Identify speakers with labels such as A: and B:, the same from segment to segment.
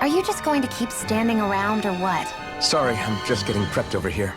A: Are you just going to keep standing around or what?
B: Sorry, I'm just getting prepped over here.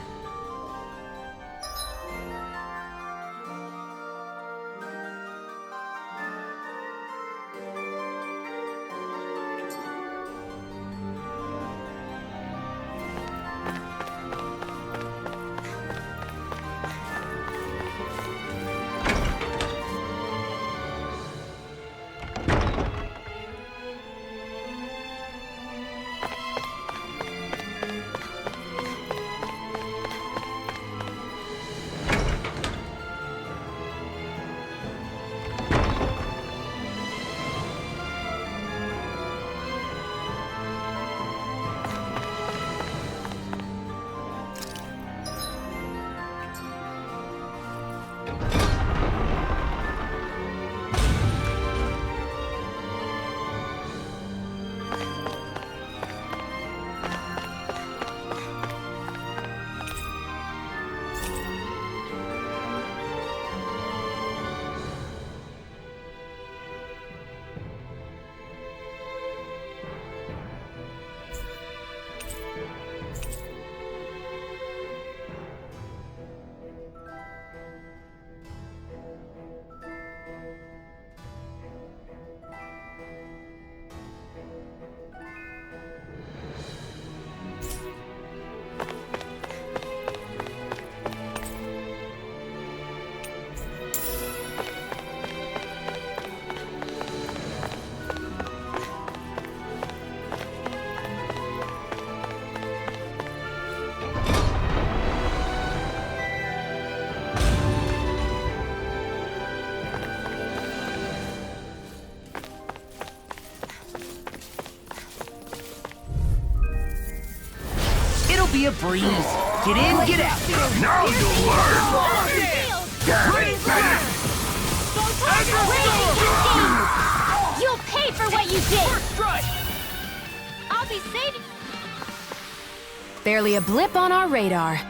C: Be a breeze. Get in, get out.
D: Now you'll learn!
A: You'll pay for what you did! I'll be saving...
E: Barely a blip on our radar.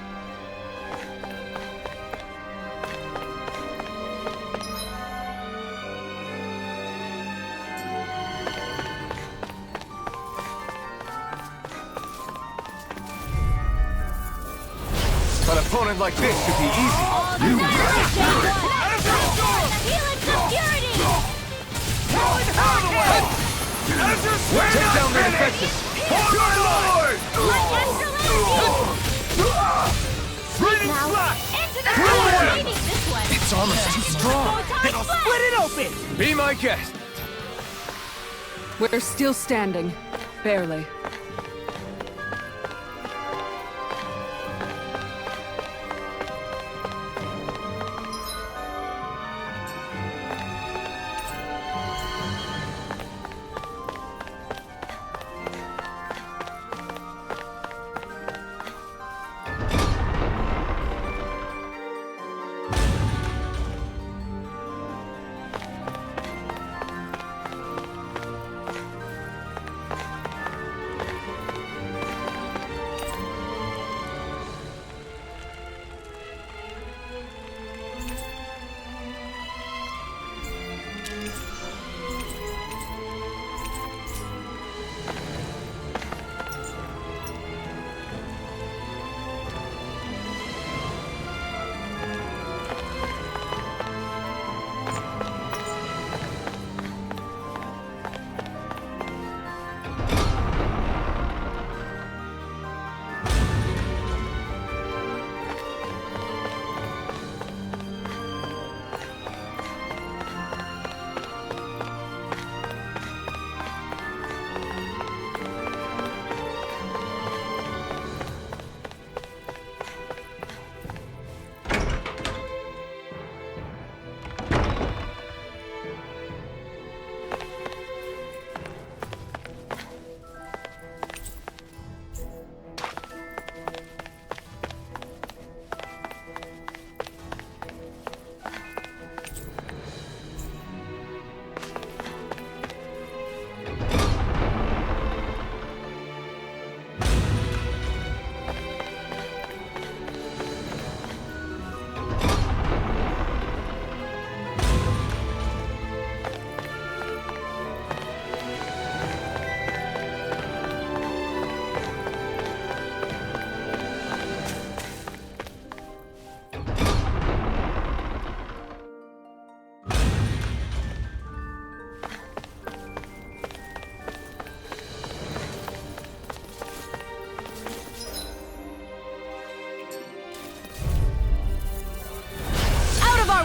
B: An opponent like this should be easy.
D: You
A: Helix of Purity!
B: Take down their defenses.
A: Into the fire! Maybe this one!
B: Its armor's too strong.
C: Then I'll split it open.
B: Be my guest.
E: We're still standing. Barely.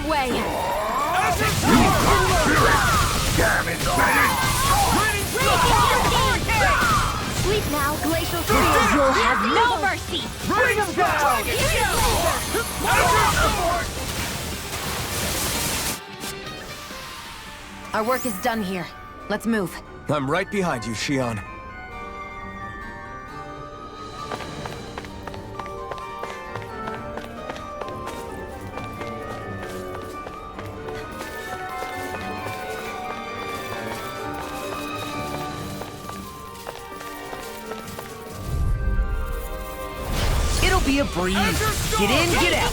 E: our way!
D: Damn it, Bennett!
A: Sleep now, Glacial Steel. You'll have no mercy!
C: Bring him down!
E: Our work is done here. Let's move.
B: I'm right behind you, Shion.
C: It'll be a breeze. Get in, get out.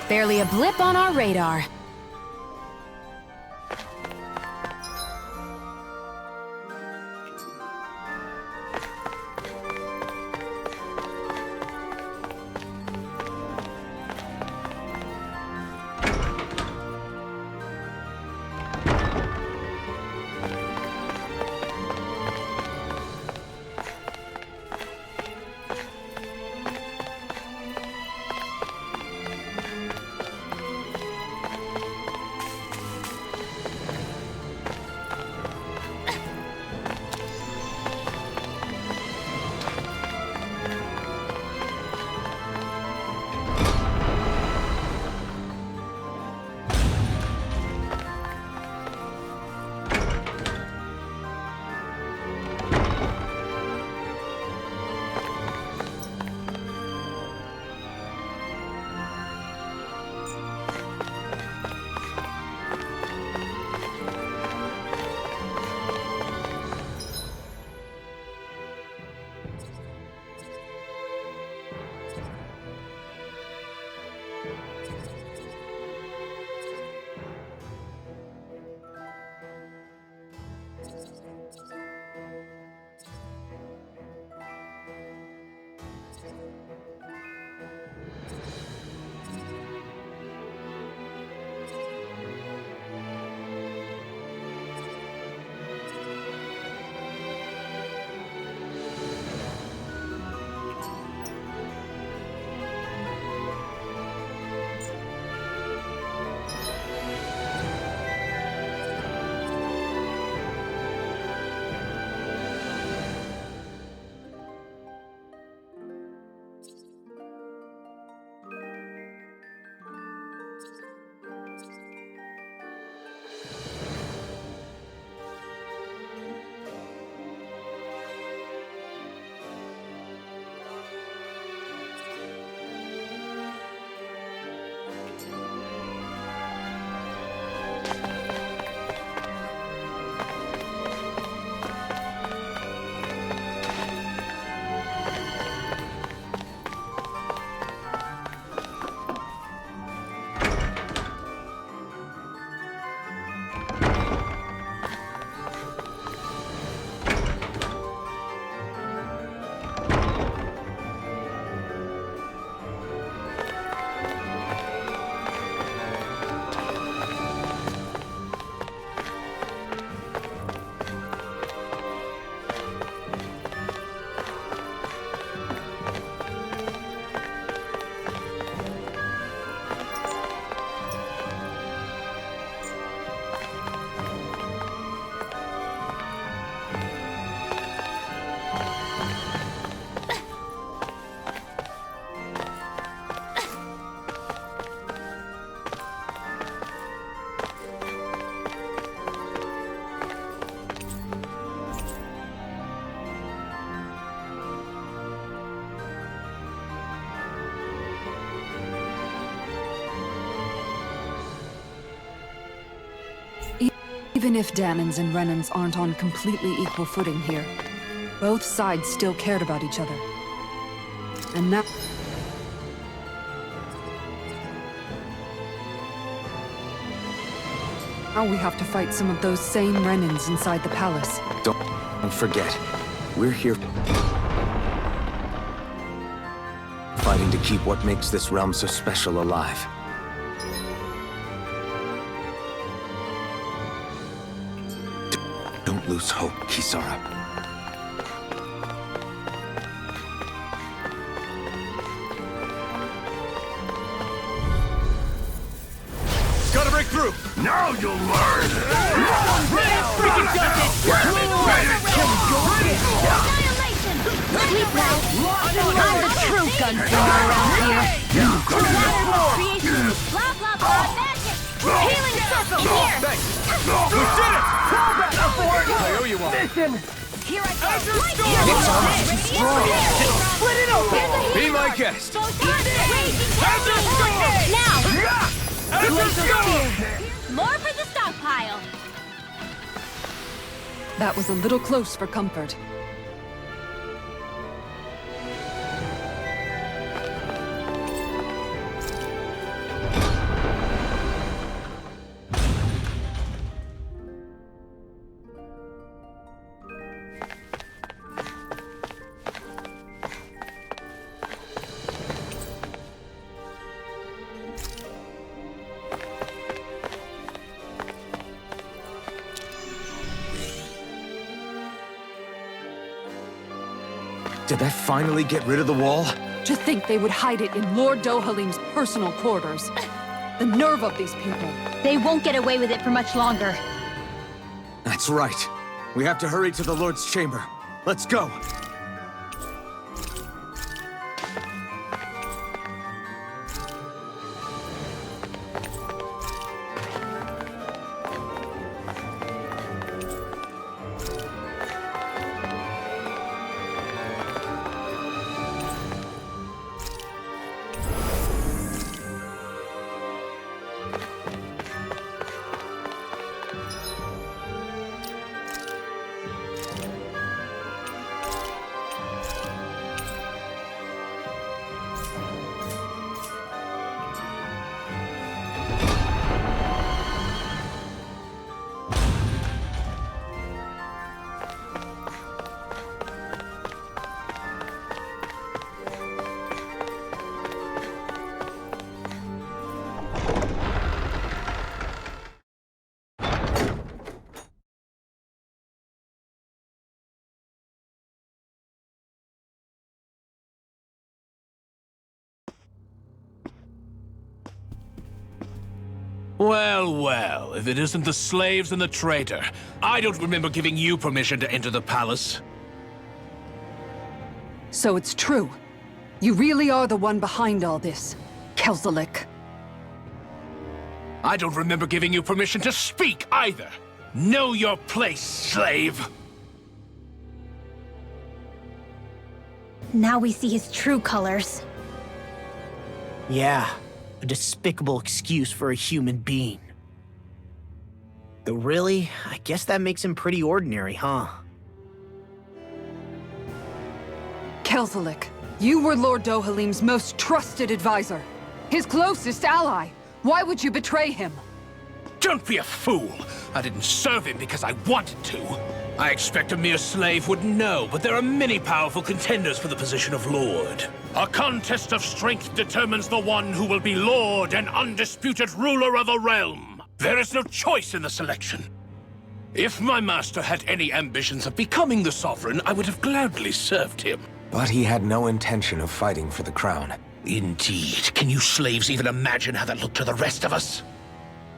E: Barely a blip on our radar. Even if Dammons and Renans aren't on completely equal footing here, both sides still cared about each other. And now... Now we have to fight some of those same Renans inside the palace.
F: Don't forget, we're here fighting to keep what makes this realm so special alive. lose hope, Kisara.
B: Gotta break through!
D: Now you'll learn!
C: Freaking does it!
A: Annihilation! Sweep out! I'm the true gunslinger around here! Creation! Blah blah blah! Magic! Healing circle! Here!
B: Thanks! We did it! I owe you one.
A: Here I go!
B: Nick's armor's too strong.
A: Split it open!
B: Be my guest!
A: Now! More for the stockpile!
E: That was a little close for comfort.
F: Did that finally get rid of the wall?
E: To think they would hide it in Lord Dohalim's personal quarters. The nerve of these people.
A: They won't get away with it for much longer.
F: That's right. We have to hurry to the Lord's chamber. Let's go!
G: Well, well, if it isn't the slaves and the traitor. I don't remember giving you permission to enter the palace.
E: So it's true. You really are the one behind all this, Kelzelik.
G: I don't remember giving you permission to speak either. Know your place, slave!
A: Now we see his true colors.
C: Yeah, a despicable excuse for a human being. Though really, I guess that makes him pretty ordinary, huh?
E: Kelzelik, you were Lord Dohalim's most trusted advisor. His closest ally. Why would you betray him?
G: Don't be a fool! I didn't serve him because I wanted to. I expect a mere slave wouldn't know, but there are many powerful contenders for the position of Lord. A contest of strength determines the one who will be Lord and undisputed ruler of a realm. There is no choice in the selection. If my master had any ambitions of becoming the sovereign, I would have gladly served him.
F: But he had no intention of fighting for the crown.
G: Indeed. Can you slaves even imagine how that looked to the rest of us?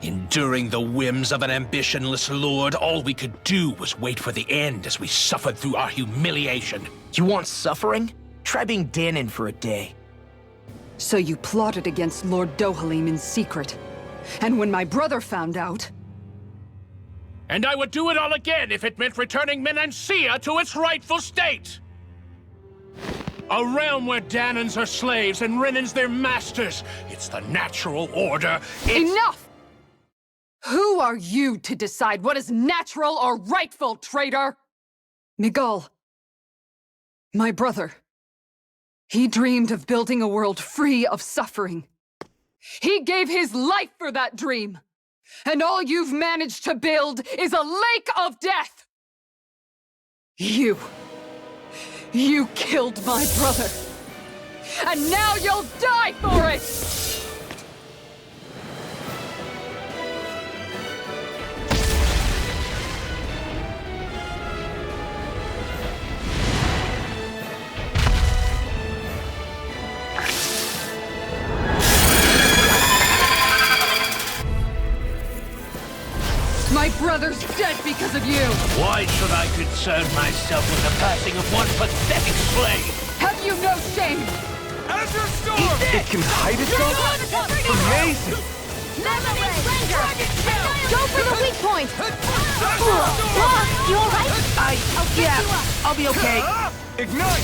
G: Enduring the whims of an ambitionless lord, all we could do was wait for the end as we suffered through our humiliation.
C: You want suffering? Try being Danon for a day.
E: So you plotted against Lord Dohalim in secret. And when my brother found out...
G: And I would do it all again if it meant returning Menancia to its rightful state! A realm where Danons are slaves and Renans their masters. It's the natural order.
E: Enough! Who are you to decide what is natural or rightful, traitor? Miguel, my brother, he dreamed of building a world free of suffering. He gave his life for that dream. And all you've managed to build is a lake of death! You killed my brother. And now you'll die for it! brother's dead because of you!
G: Why should I concern myself with the passing of one pathetic slave?
E: Have you no shame?
B: Azure Storm! It can hide itself? Amazing!
A: Go for the weak point! You alright?
C: I'll be okay.
B: Ignite!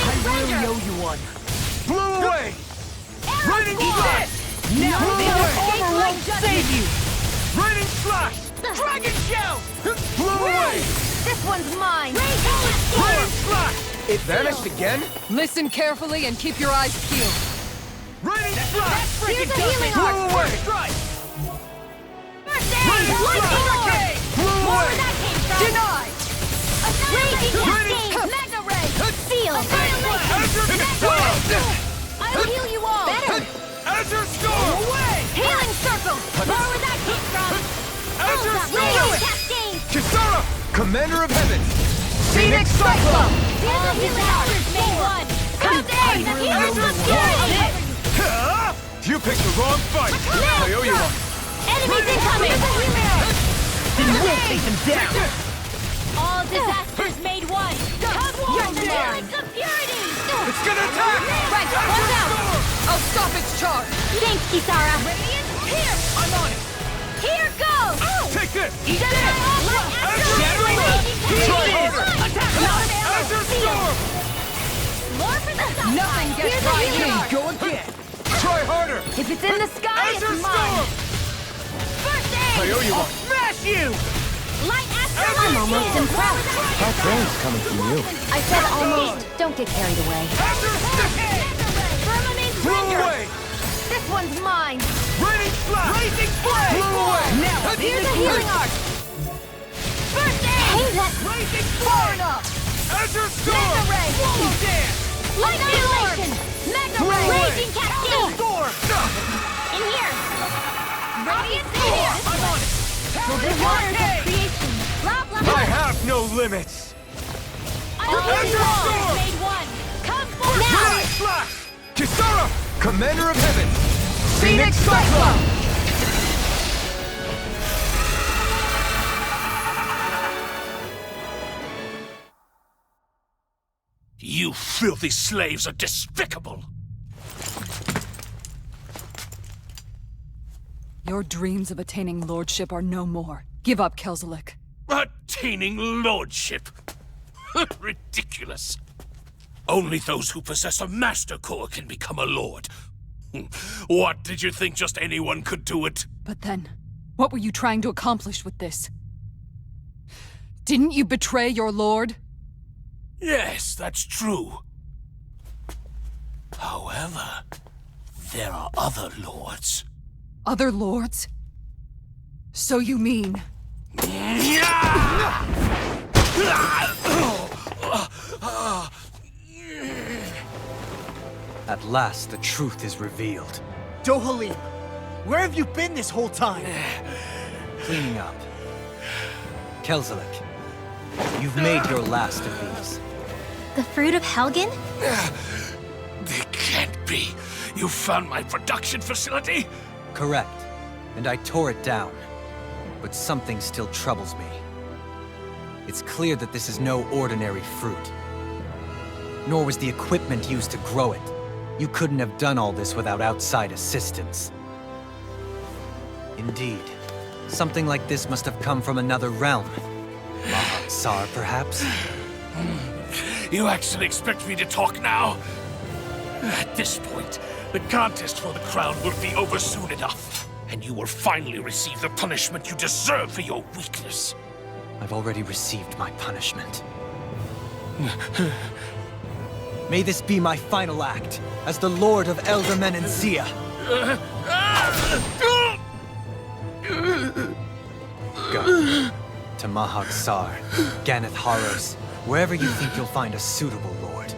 C: I really owe you one.
B: Blew away! Raining Flash!
C: Now the armor won't save you!
B: Raining Slash!
A: Dragon Shell!
B: Blew away!
A: This one's mine!
B: Raining Slash! It vanished again?
E: Listen carefully and keep your eyes peeled.
B: Raining Slash!
A: Here's a healing
B: Blew
A: arc!
B: away!
A: First aid! Lightning orb!
B: Blew
A: More
B: away!
A: where that came from!
E: Denied!
A: Raging Cascade! Magna Ray! Seal!
B: Azure Storm!
A: I'll heal you all! Better!
B: Azure Storm! Away!
A: Healing Circle! More where that came from!
B: Azure
A: Raging
B: Storm!
A: Cascade!
B: Kisara! Commander of Heavens!
E: Phoenix Cyclone!
A: Here's a healing arc! Made one! Come in! Here's the fury!
B: You picked the wrong fight! I owe you one!
A: Enemies incoming!
C: Then we'll take them down!
A: All disasters made one! You're the Phoenix of Purity!
B: It's gonna attack!
A: Right, watch out!
E: I'll stop its charge!
A: Thanks, Kisara! Here!
B: I'm on it!
A: Here goes!
B: Take this! Azure Storm!
A: More for the sun!
E: Nothing gets
A: Here's
E: by
A: a healing
E: me.
A: arc!
C: Go again!
B: Try harder!
A: If it's in the sky,
B: Azure
A: it's mine!
B: Storm!
A: First
B: I
A: aid!
B: owe you one!
C: Smash you!
A: Light Astro! I'm almost impressed!
F: How praise coming from you?
A: I said almost. Don't get carried away.
B: Azure Storm!
A: Firmament
B: Blew
A: Render!
B: away!
A: This one's mine!
B: Raining Flash!
C: Blazing flame!
B: Blew away!
C: Now
A: Here's a healing arc! First aid! Hey, that...
E: Far enough!
B: Azure Storm!
A: Magna Ray! Light Annihilation! Magna
B: Blow
A: Ray!
B: away!
A: Raging Cascade! In here! Radiant in here!
B: I'm on it!
A: The waters of creation! Blah, blah, blah!
B: I have no limits!
A: I'll heal you all! Made one! Come forth! Now!
B: Raining Flash! Kisara! Commander of Heavens!
E: Phoenix Cyclone!
G: You filthy slaves are despicable!
E: Your dreams of attaining lordship are no more. Give up, Kelzelik.
G: Attaining lordship! Ridiculous! Only those who possess a master core can become a lord. What, did you think just anyone could do it?
E: But then, what were you trying to accomplish with this? Didn't you betray your lord?
G: Yes, that's true. However, there are other lords.
E: Other lords? So you mean...
F: At last, the truth is revealed.
C: Dohalim, where have you been this whole time?
F: Cleaning up. Kelzelik, you've made your last of these.
A: The fruit of Helgen?
G: It can't be. You found my production facility?
F: Correct. And I tore it down. But something still troubles me. It's clear that this is no ordinary fruit. Nor was the equipment used to grow it. You couldn't have done all this without outside assistance. Indeed. Something like this must have come from another realm. Mahag Saar, perhaps?
G: You actually expect me to talk now? At this point, the contest for the crown will be over soon enough. And you will finally receive the punishment you deserve for your weakness.
F: I've already received my punishment. May this be my final act as the Lord of Elder Menancia. Go. To Mahag Saar, Ganeth Haros, wherever you think you'll find a suitable lord.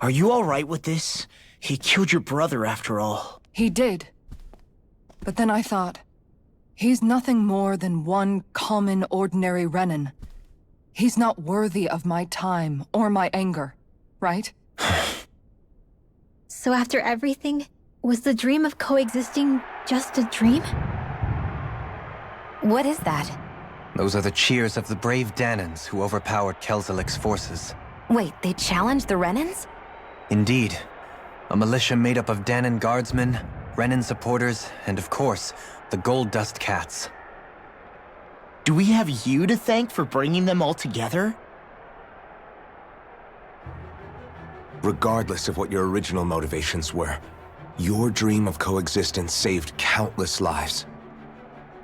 C: Are you alright with this? He killed your brother after all.
E: He did. But then I thought, He's nothing more than one common, ordinary Renan. He's not worthy of my time or my anger, right?
A: So after everything, was the dream of coexisting just a dream? What is that?
F: Those are the cheers of the brave Danans who overpowered Kelzelik's forces.
A: Wait, they challenged the Renans?
F: Indeed. A militia made up of Danan guardsmen, Renan supporters, and of course, the Gold Dust Cats.
C: Do we have you to thank for bringing them all together?
B: Regardless of what your original motivations were, your dream of coexistence saved countless lives.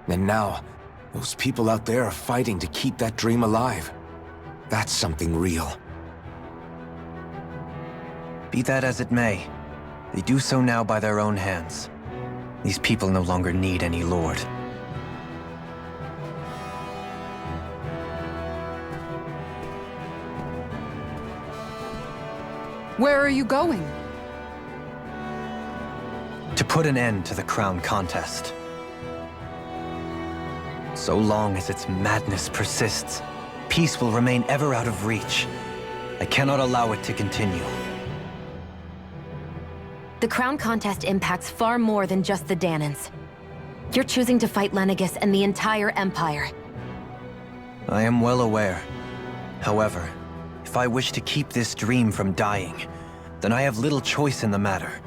B: And now, those people out there are fighting to keep that dream alive. That's something real.
F: Be that as it may, they do so now by their own hands. These people no longer need any lord.
E: Where are you going?
F: To put an end to the crown contest. So long as its madness persists, peace will remain ever out of reach. I cannot allow it to continue.
A: The crown contest impacts far more than just the Danans. You're choosing to fight Lenegis and the entire Empire.
F: I am well aware. However, if I wish to keep this dream from dying, then I have little choice in the matter.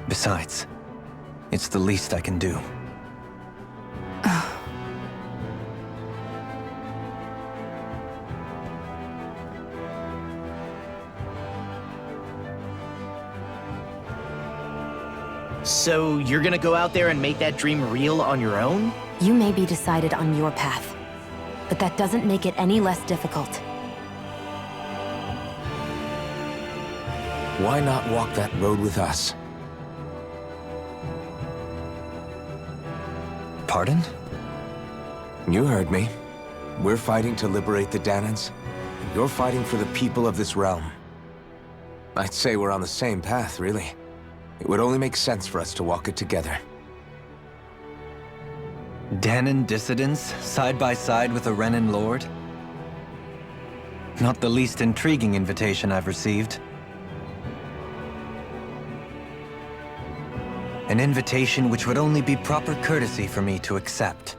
F: Besides, it's the least I can do.
C: So you're gonna go out there and make that dream real on your own?
A: You may be decided on your path, but that doesn't make it any less difficult.
B: Why not walk that road with us?
F: Pardon?
B: You heard me. We're fighting to liberate the Danans. You're fighting for the people of this realm. I'd say we're on the same path, really. It would only make sense for us to walk it together.
F: Danan dissidents, side by side with a Renan lord? Not the least intriguing invitation I've received. An invitation which would only be proper courtesy for me to accept.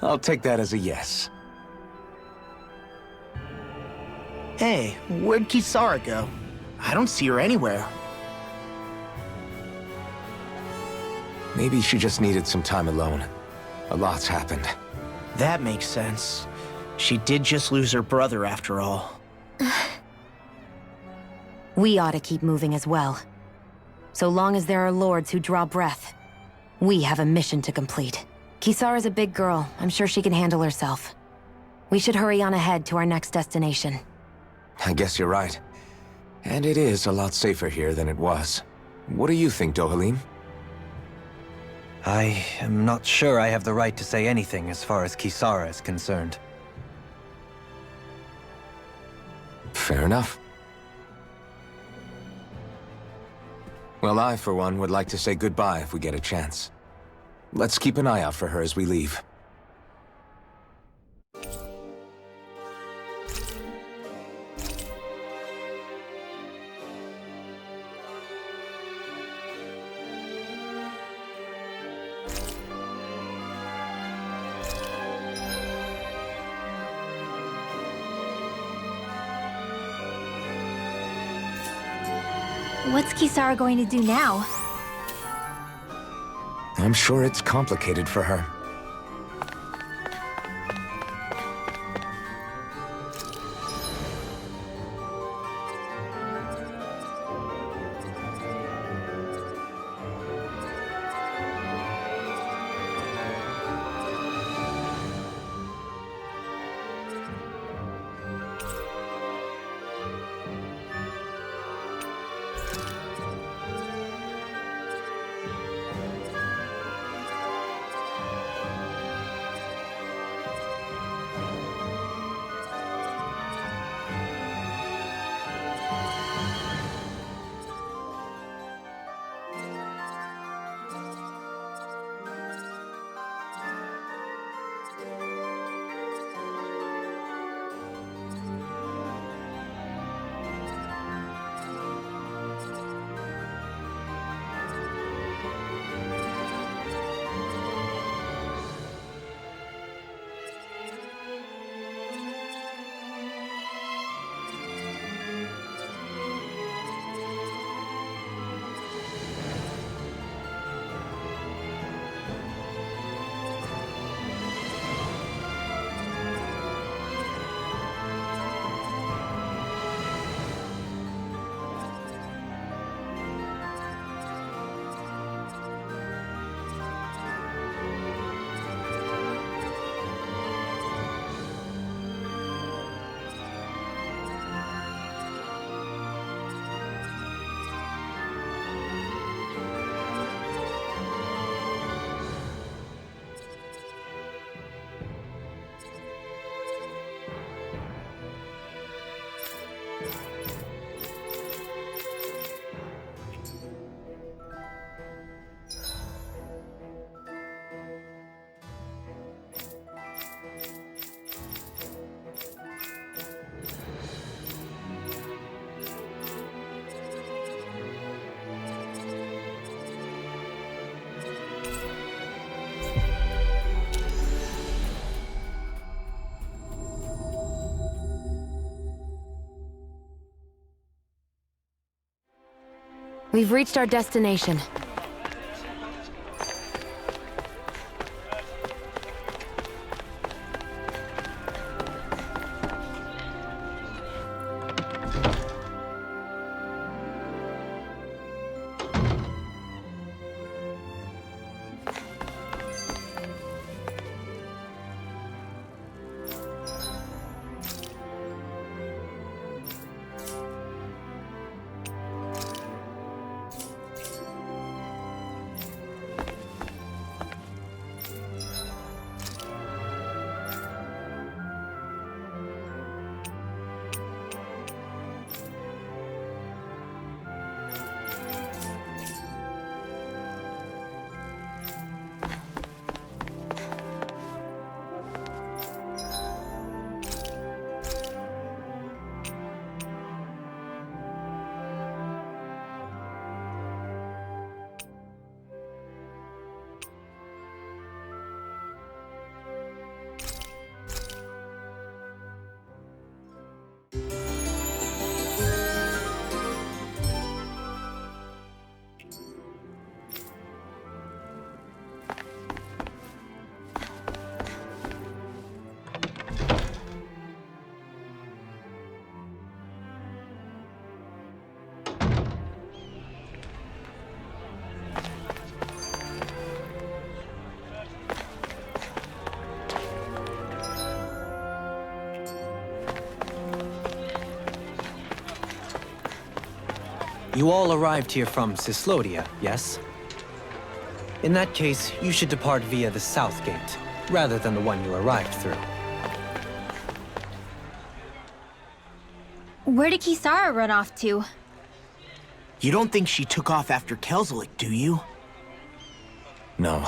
B: I'll take that as a yes.
C: Hey, where'd Kisara go? I don't see her anywhere.
B: Maybe she just needed some time alone. A lot's happened.
C: That makes sense. She did just lose her brother after all.
A: We ought to keep moving as well. So long as there are lords who draw breath, we have a mission to complete. Kisara's a big girl. I'm sure she can handle herself. We should hurry on ahead to our next destination.
B: I guess you're right. And it is a lot safer here than it was. What do you think, Dohalim?
F: I am not sure I have the right to say anything as far as Kisara is concerned.
B: Fair enough. Well, I, for one, would like to say goodbye if we get a chance. Let's keep an eye out for her as we leave.
A: What's Kisara going to do now?
B: I'm sure it's complicated for her.
A: We've reached our destination.
F: You all arrived here from Cyslodia, yes? In that case, you should depart via the south gate, rather than the one you arrived through.
H: Where did Kisara run off to?
C: You don't think she took off after Kelzelik, do you?
B: No.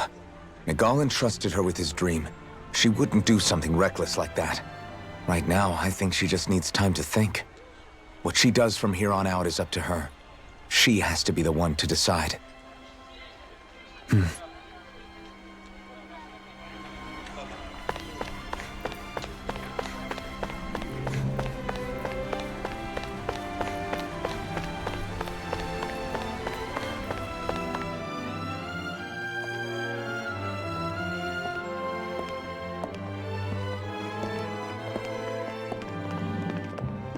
B: Miguel entrusted her with his dream. She wouldn't do something reckless like that. Right now, I think she just needs time to think. What she does from here on out is up to her. She has to be the one to decide.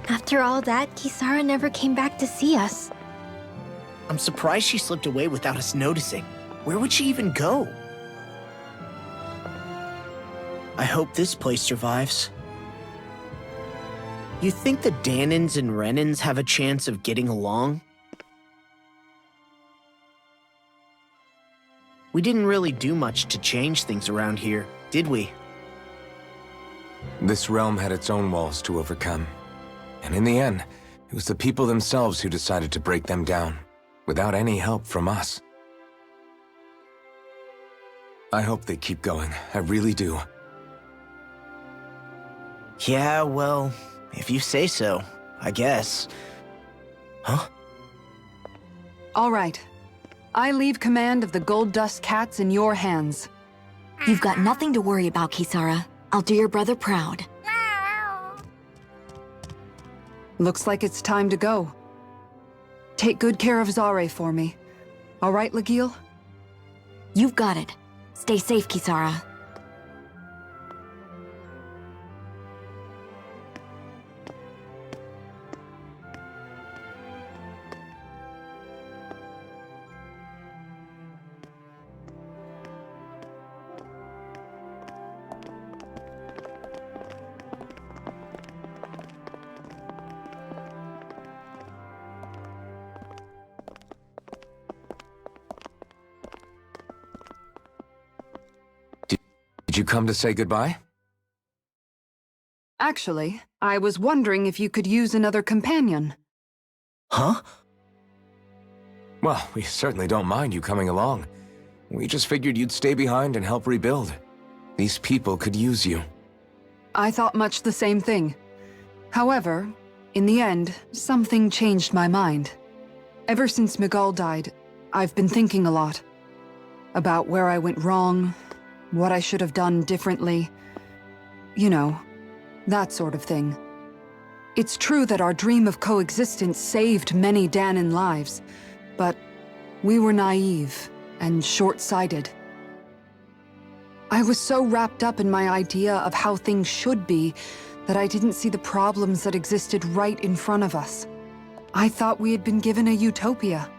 H: After all that, Kisara never came back to see us.
C: I'm surprised she slipped away without us noticing. Where would she even go? I hope this place survives. You think the Dahnans and Renans have a chance of getting along? We didn't really do much to change things around here, did we?
B: This realm had its own walls to overcome. And in the end, it was the people themselves who decided to break them down, without any help from us. I hope they keep going. I really do.
C: Yeah, well, if you say so, I guess. Huh?
E: All right. I leave command of the Gold Dust Cats in your hands.
A: You've got nothing to worry about, Kisara. I'll do your brother proud.
E: Looks like it's time to go. Take good care of Zare for me. All right, Lagiel?
A: You've got it. Stay safe, Kisara.
B: Did you come to say goodbye?
E: Actually, I was wondering if you could use another companion.
C: Huh?
B: Well, we certainly don't mind you coming along. We just figured you'd stay behind and help rebuild. These people could use you.
E: I thought much the same thing. However, in the end, something changed my mind. Ever since Miguel died, I've been thinking a lot. About where I went wrong, what I should have done differently. You know, that sort of thing. It's true that our dream of coexistence saved many Dahnan lives, but we were naive and short-sighted. I was so wrapped up in my idea of how things should be that I didn't see the problems that existed right in front of us. I thought we had been given a utopia.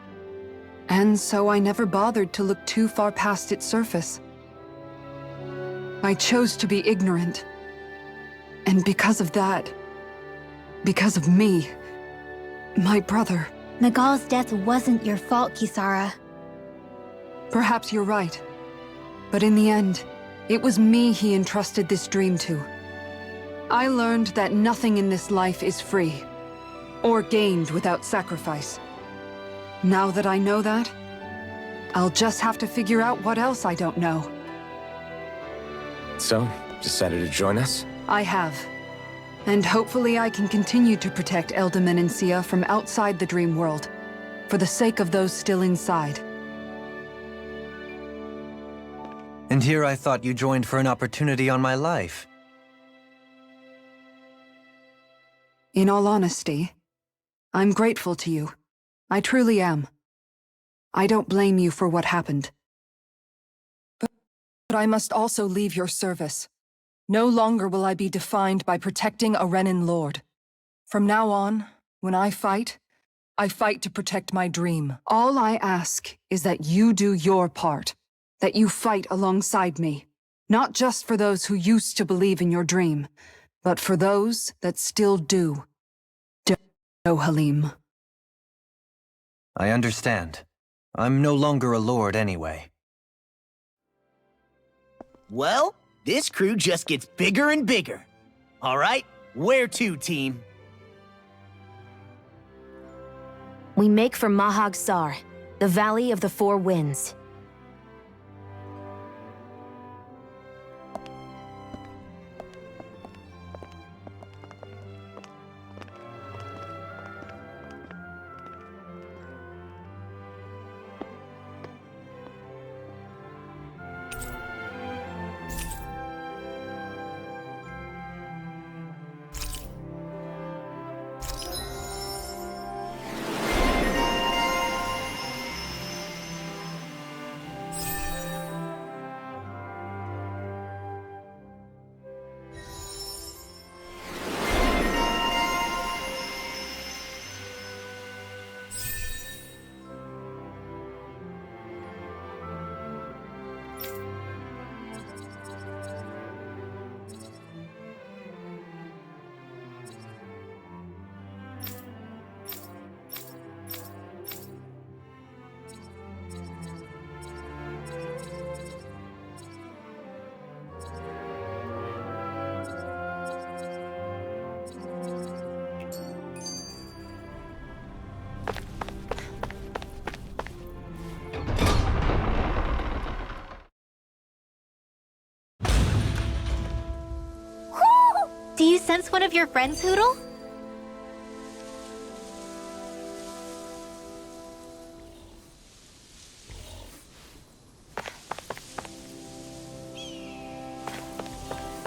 E: And so I never bothered to look too far past its surface. I chose to be ignorant. And because of that, because of me, my brother...
H: Miguel's death wasn't your fault, Kisara.
E: Perhaps you're right. But in the end, it was me he entrusted this dream to. I learned that nothing in this life is free, or gained without sacrifice. Now that I know that, I'll just have to figure out what else I don't know.
B: So, decided to join us?
E: I have. And hopefully I can continue to protect Elde Menancia from outside the dream world, for the sake of those still inside.
F: And here I thought you joined for an opportunity on my life.
E: In all honesty, I'm grateful to you. I truly am. I don't blame you for what happened. But I must also leave your service. No longer will I be defined by protecting a Renan Lord. From now on, when I fight to protect my dream. All I ask is that you do your part, that you fight alongside me. Not just for those who used to believe in your dream, but for those that still do. Halim.
F: I understand. I'm no longer a lord anyway.
C: Well, this crew just gets bigger and bigger. All right, where to, team?
A: We make for Mahag Sar, the Valley of the Four Winds.
H: Do you sense one of your friends, Hootle?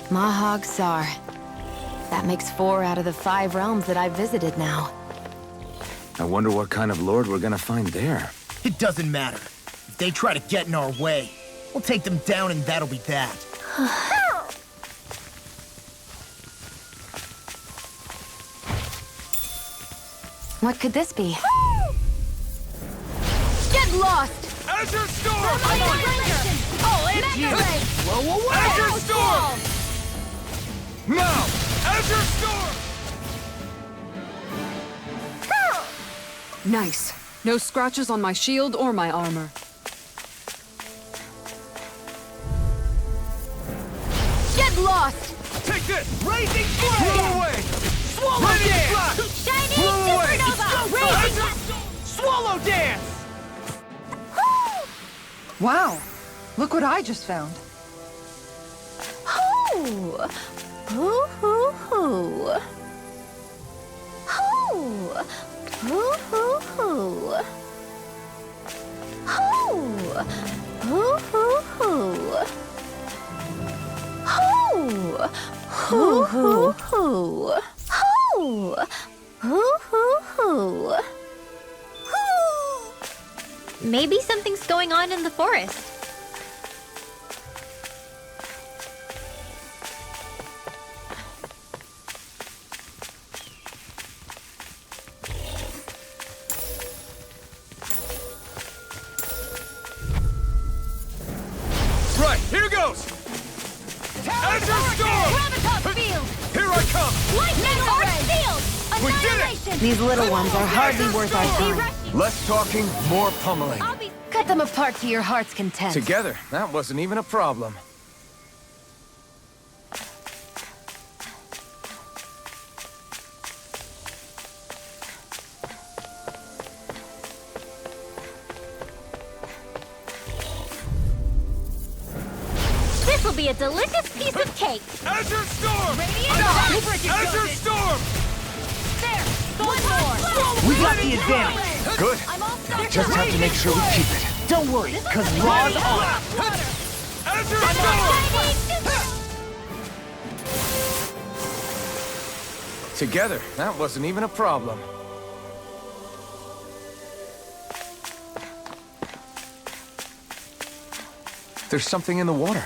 A: Mahag Sar. That makes 4 out of the 5 realms that I've visited now.
B: I wonder what kind of lord we're gonna find there.
C: It doesn't matter. If they try to get in our way, we'll take them down and that'll be that.
A: What could this be?
E: Get lost!
D: Azure Storm!
C: Oh, it's you! Whoa, whoa,
D: Azure Storm! Now! Azure Storm!
E: Nice. No scratches on my shield or my armor. Get lost!
D: Take this!
C: Raising
D: Blow
C: flame!
D: away!
C: Swallow
D: Ready
C: dance!
D: flash!
H: Shining
D: Blow away!
H: supernova!
C: Raising swallow dance!
E: Wow. Look what I just found.
H: Hoo! Hoo hoo hoo! Hoo! Hoo hoo hoo! Hoo! Hoo hoo hoo! Hoo! Hoo hoo hoo! Hoo! Hoo hoo hoo! Maybe something's going on in the forest.
D: Right, here goes! Azure Storm!
I: Graviton Field!
D: Here I come!
I: Lightning Arc Field!
D: We did it!
I: Annihilation!
A: These little ones are hardly worth our time.
B: Less talking, more pummeling.
I: I'll be...
A: Cut them apart to your heart's content.
B: Together, that wasn't even a problem.
H: This'll be a delicious piece of cake.
D: Azure Storm!
I: Radiant
D: Azure Storm!
I: There! One more!
C: We got the advantage.
B: Good.
I: I'm all set.
B: Just have to make sure we keep it.
C: Don't worry, cause Raw's on.
D: Azure Storm!
B: Together, that wasn't even a problem. There's something in the water.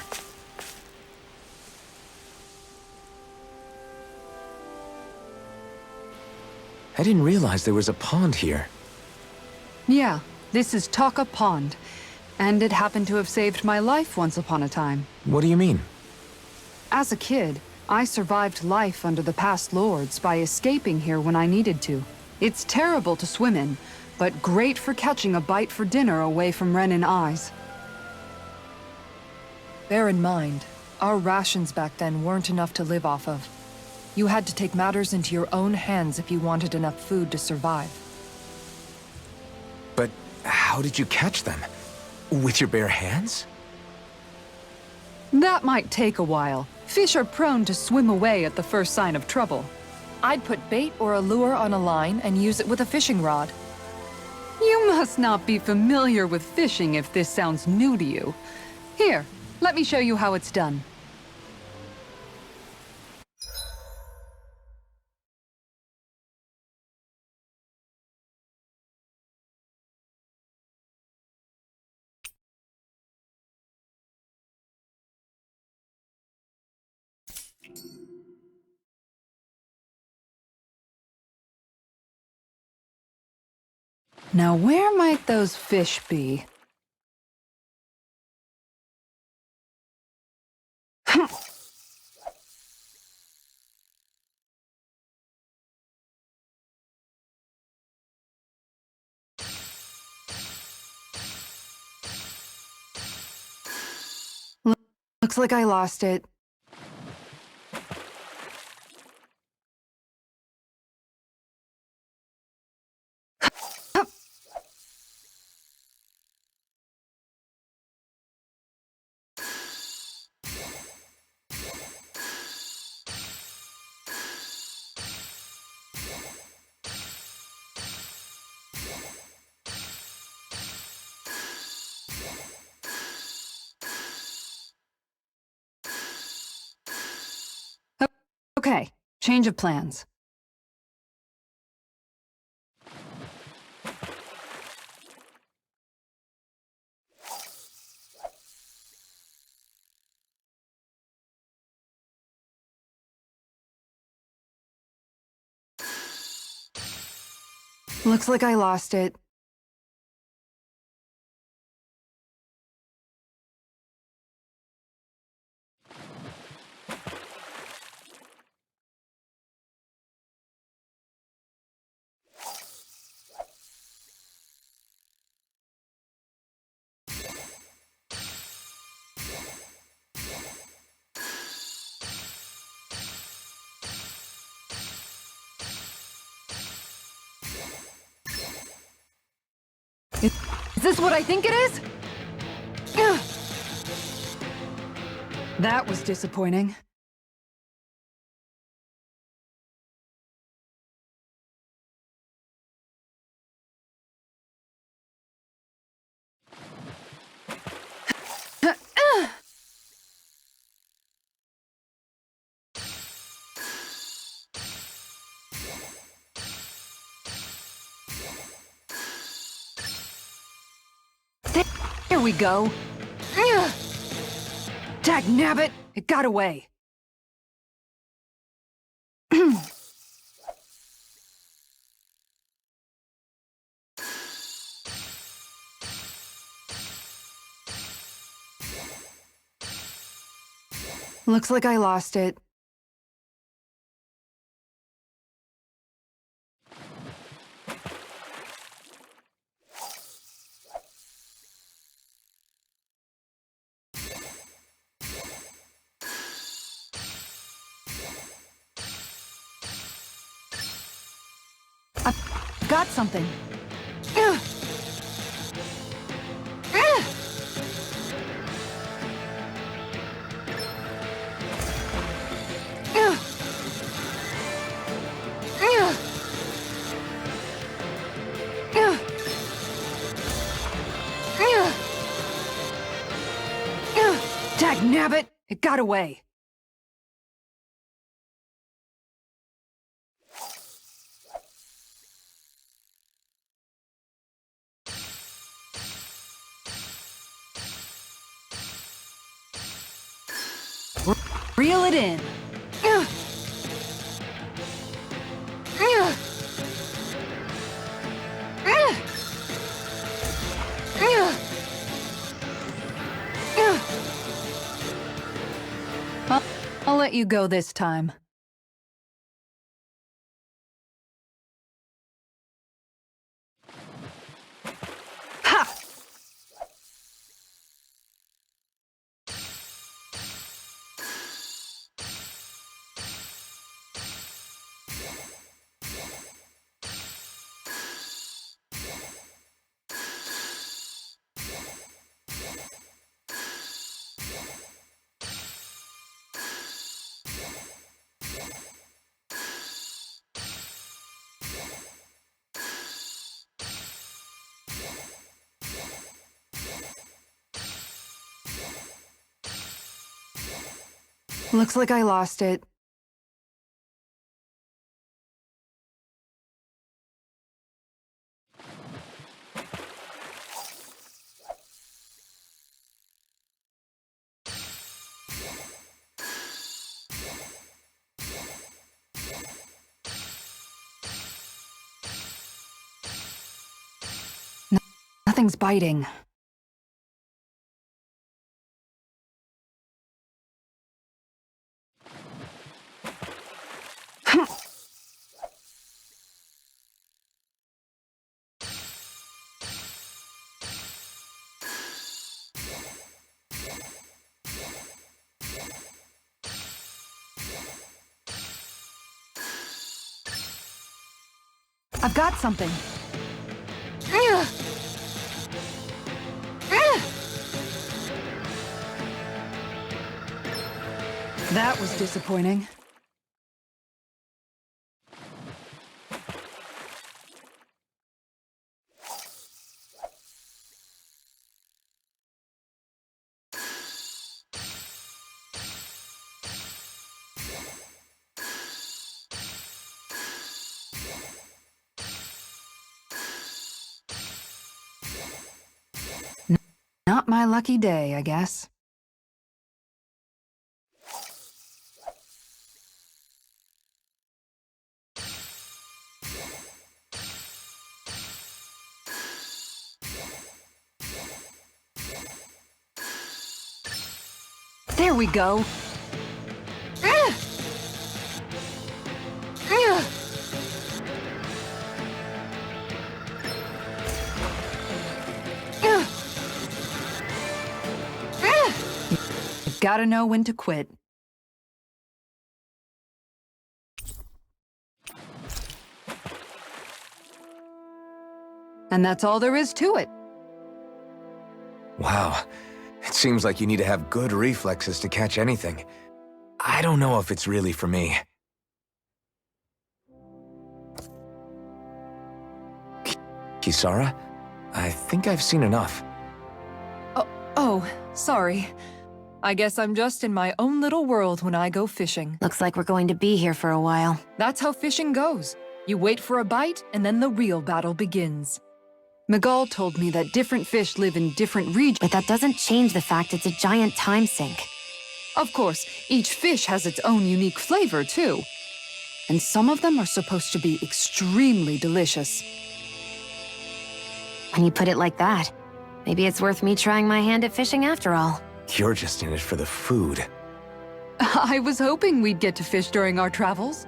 B: I didn't realize there was a pond here.
E: Yeah, this is Taka Pond. And it happened to have saved my life once upon a time.
B: What do you mean?
E: As a kid, I survived life under the past lords by escaping here when I needed to. It's terrible to swim in, but great for catching a bite for dinner away from Renin eyes. Bear in mind, our rations back then weren't enough to live off of. You had to take matters into your own hands if you wanted enough food to survive.
B: But how did you catch them? With your bare hands?
E: That might take a while. Fish are prone to swim away at the first sign of trouble. I'd put bait or a lure on a line and use it with a fishing rod. You must not be familiar with fishing if this sounds new to you. Here, let me show you how it's done. Now, where might those fish be? Looks like I lost it. Okay, change of plans. Looks like I lost it. Is this what I think it is? Ugh. That was disappointing. Here we go. Dagnabbit! It got away. Looks like I lost it. I've got something. Dagnabbit! It got away. Reel it in. I'll let you go this time. Ha! Looks like I lost it. Nothing's biting. I've got something. That was disappointing. Not my lucky day, I guess. There we go. You've gotta know when to quit. And that's all there is to it.
B: Wow. It seems like you need to have good reflexes to catch anything. I don't know if it's really for me. Kisara? I think I've seen enough.
J: Oh, sorry. I guess I'm just in my own little world when I go fishing.
A: Looks like we're going to be here for a while.
J: That's how fishing goes. You wait for a bite, and then the real battle begins.
E: Miguel told me that different fish live in different regions.
A: But that doesn't change the fact it's a giant time sink.
E: Of course, each fish has its own unique flavor, too. And some of them are supposed to be extremely delicious.
A: When you put it like that, maybe it's worth me trying my hand at fishing after all.
B: You're just in it for the food.
E: I was hoping we'd get to fish during our travels.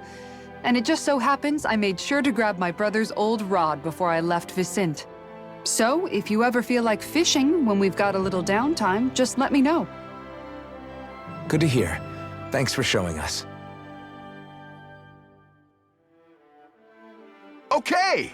E: And it just so happens I made sure to grab my brother's old rod before I left Vicente. So, if you ever feel like fishing when we've got a little downtime, just let me know.
B: Good to hear. Thanks for showing us.
D: Okay!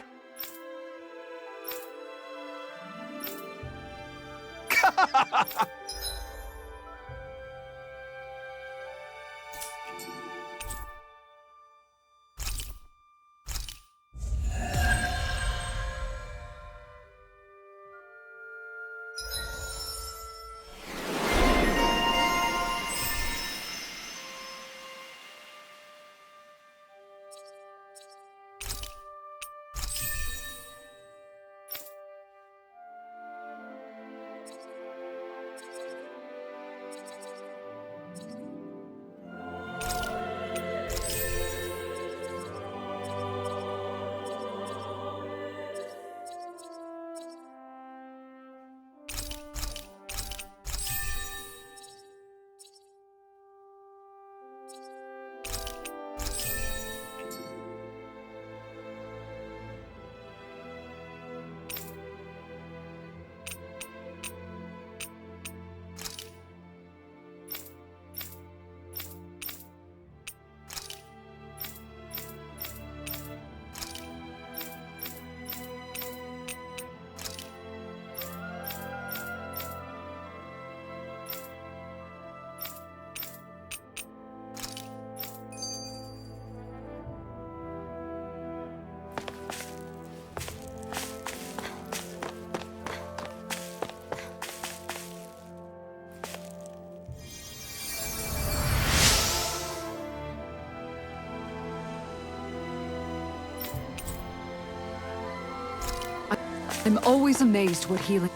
E: I'm always amazed what healing...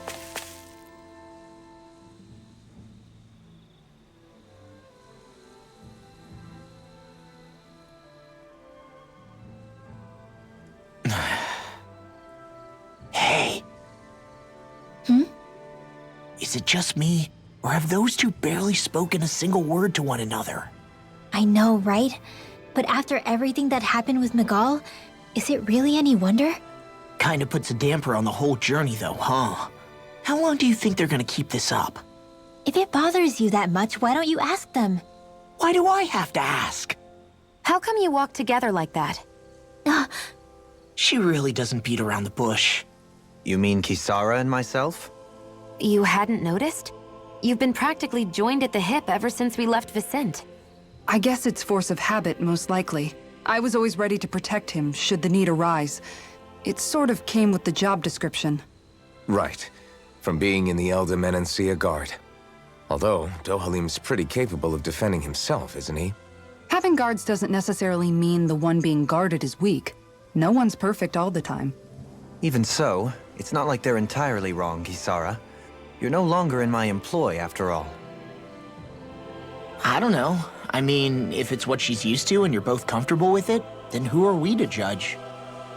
C: Hey. Is it just me, or have those two barely spoken a single word to one another?
H: I know, right? But after everything that happened with Miguel, is it really any wonder?
C: Kinda puts a damper on the whole journey though, huh? How long do you think they're gonna keep this up?
H: If it bothers you that much, why don't you ask them?
C: Why do I have to ask?
A: How come you walk together like that?
C: She really doesn't beat around the bush.
F: You mean Kisara and myself?
A: You hadn't noticed? You've been practically joined at the hip ever since we left Vicente.
E: I guess it's force of habit, most likely. I was always ready to protect him, should the need arise. It sort of came with the job description.
B: Right. From being in the Elda Menancia Guard. Although, Dohalim's pretty capable of defending himself, isn't he?
E: Having guards doesn't necessarily mean the one being guarded is weak. No one's perfect all the time.
F: Even so, it's not like they're entirely wrong, Kisara. You're no longer in my employ, after all.
C: I don't know. I mean, if it's what she's used to and you're both comfortable with it, then who are we to judge?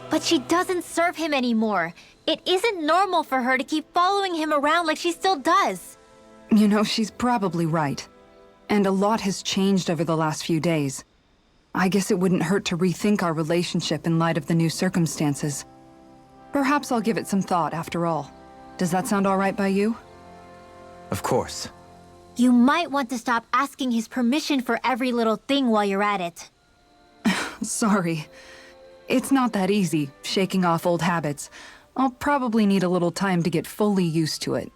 H: But she doesn't serve him anymore. It isn't normal for her to keep following him around like she still does.
E: You know, she's probably right. And a lot has changed over the last few days. I guess it wouldn't hurt to rethink our relationship in light of the new circumstances. Perhaps I'll give it some thought after all. Does that sound all right by you?
F: Of course.
H: You might want to stop asking his permission for every little thing while you're at it.
E: Sorry. It's not that easy, shaking off old habits. I'll probably need a little time to get fully used to it.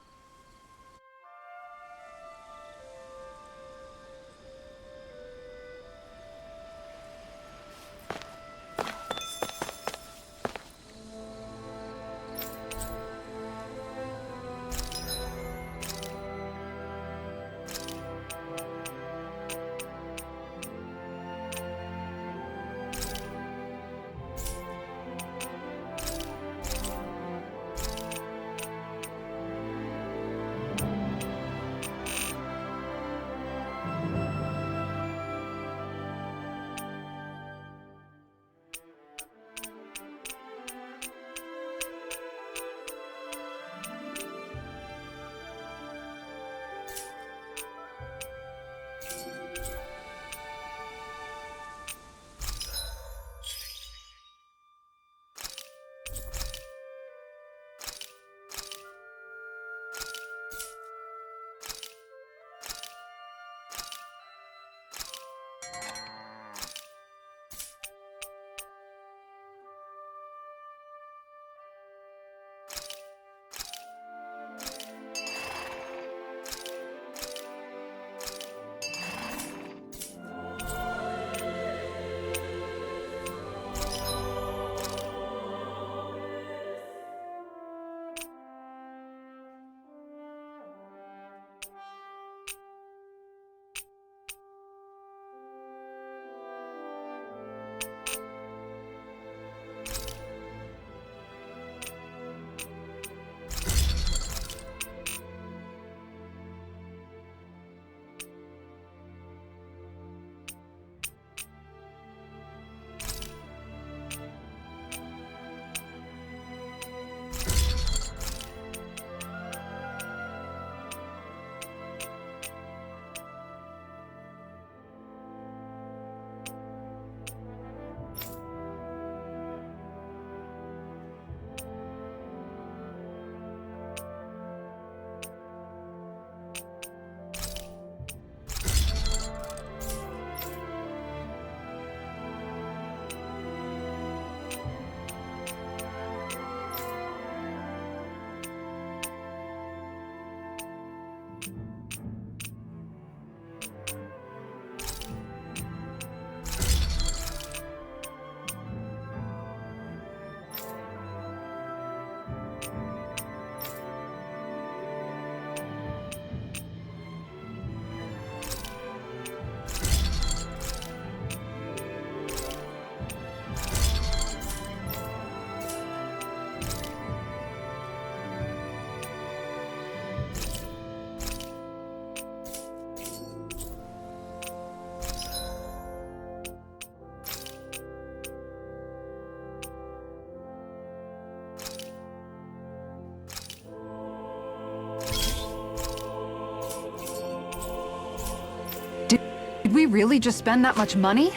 E: Did we really just spend that much money?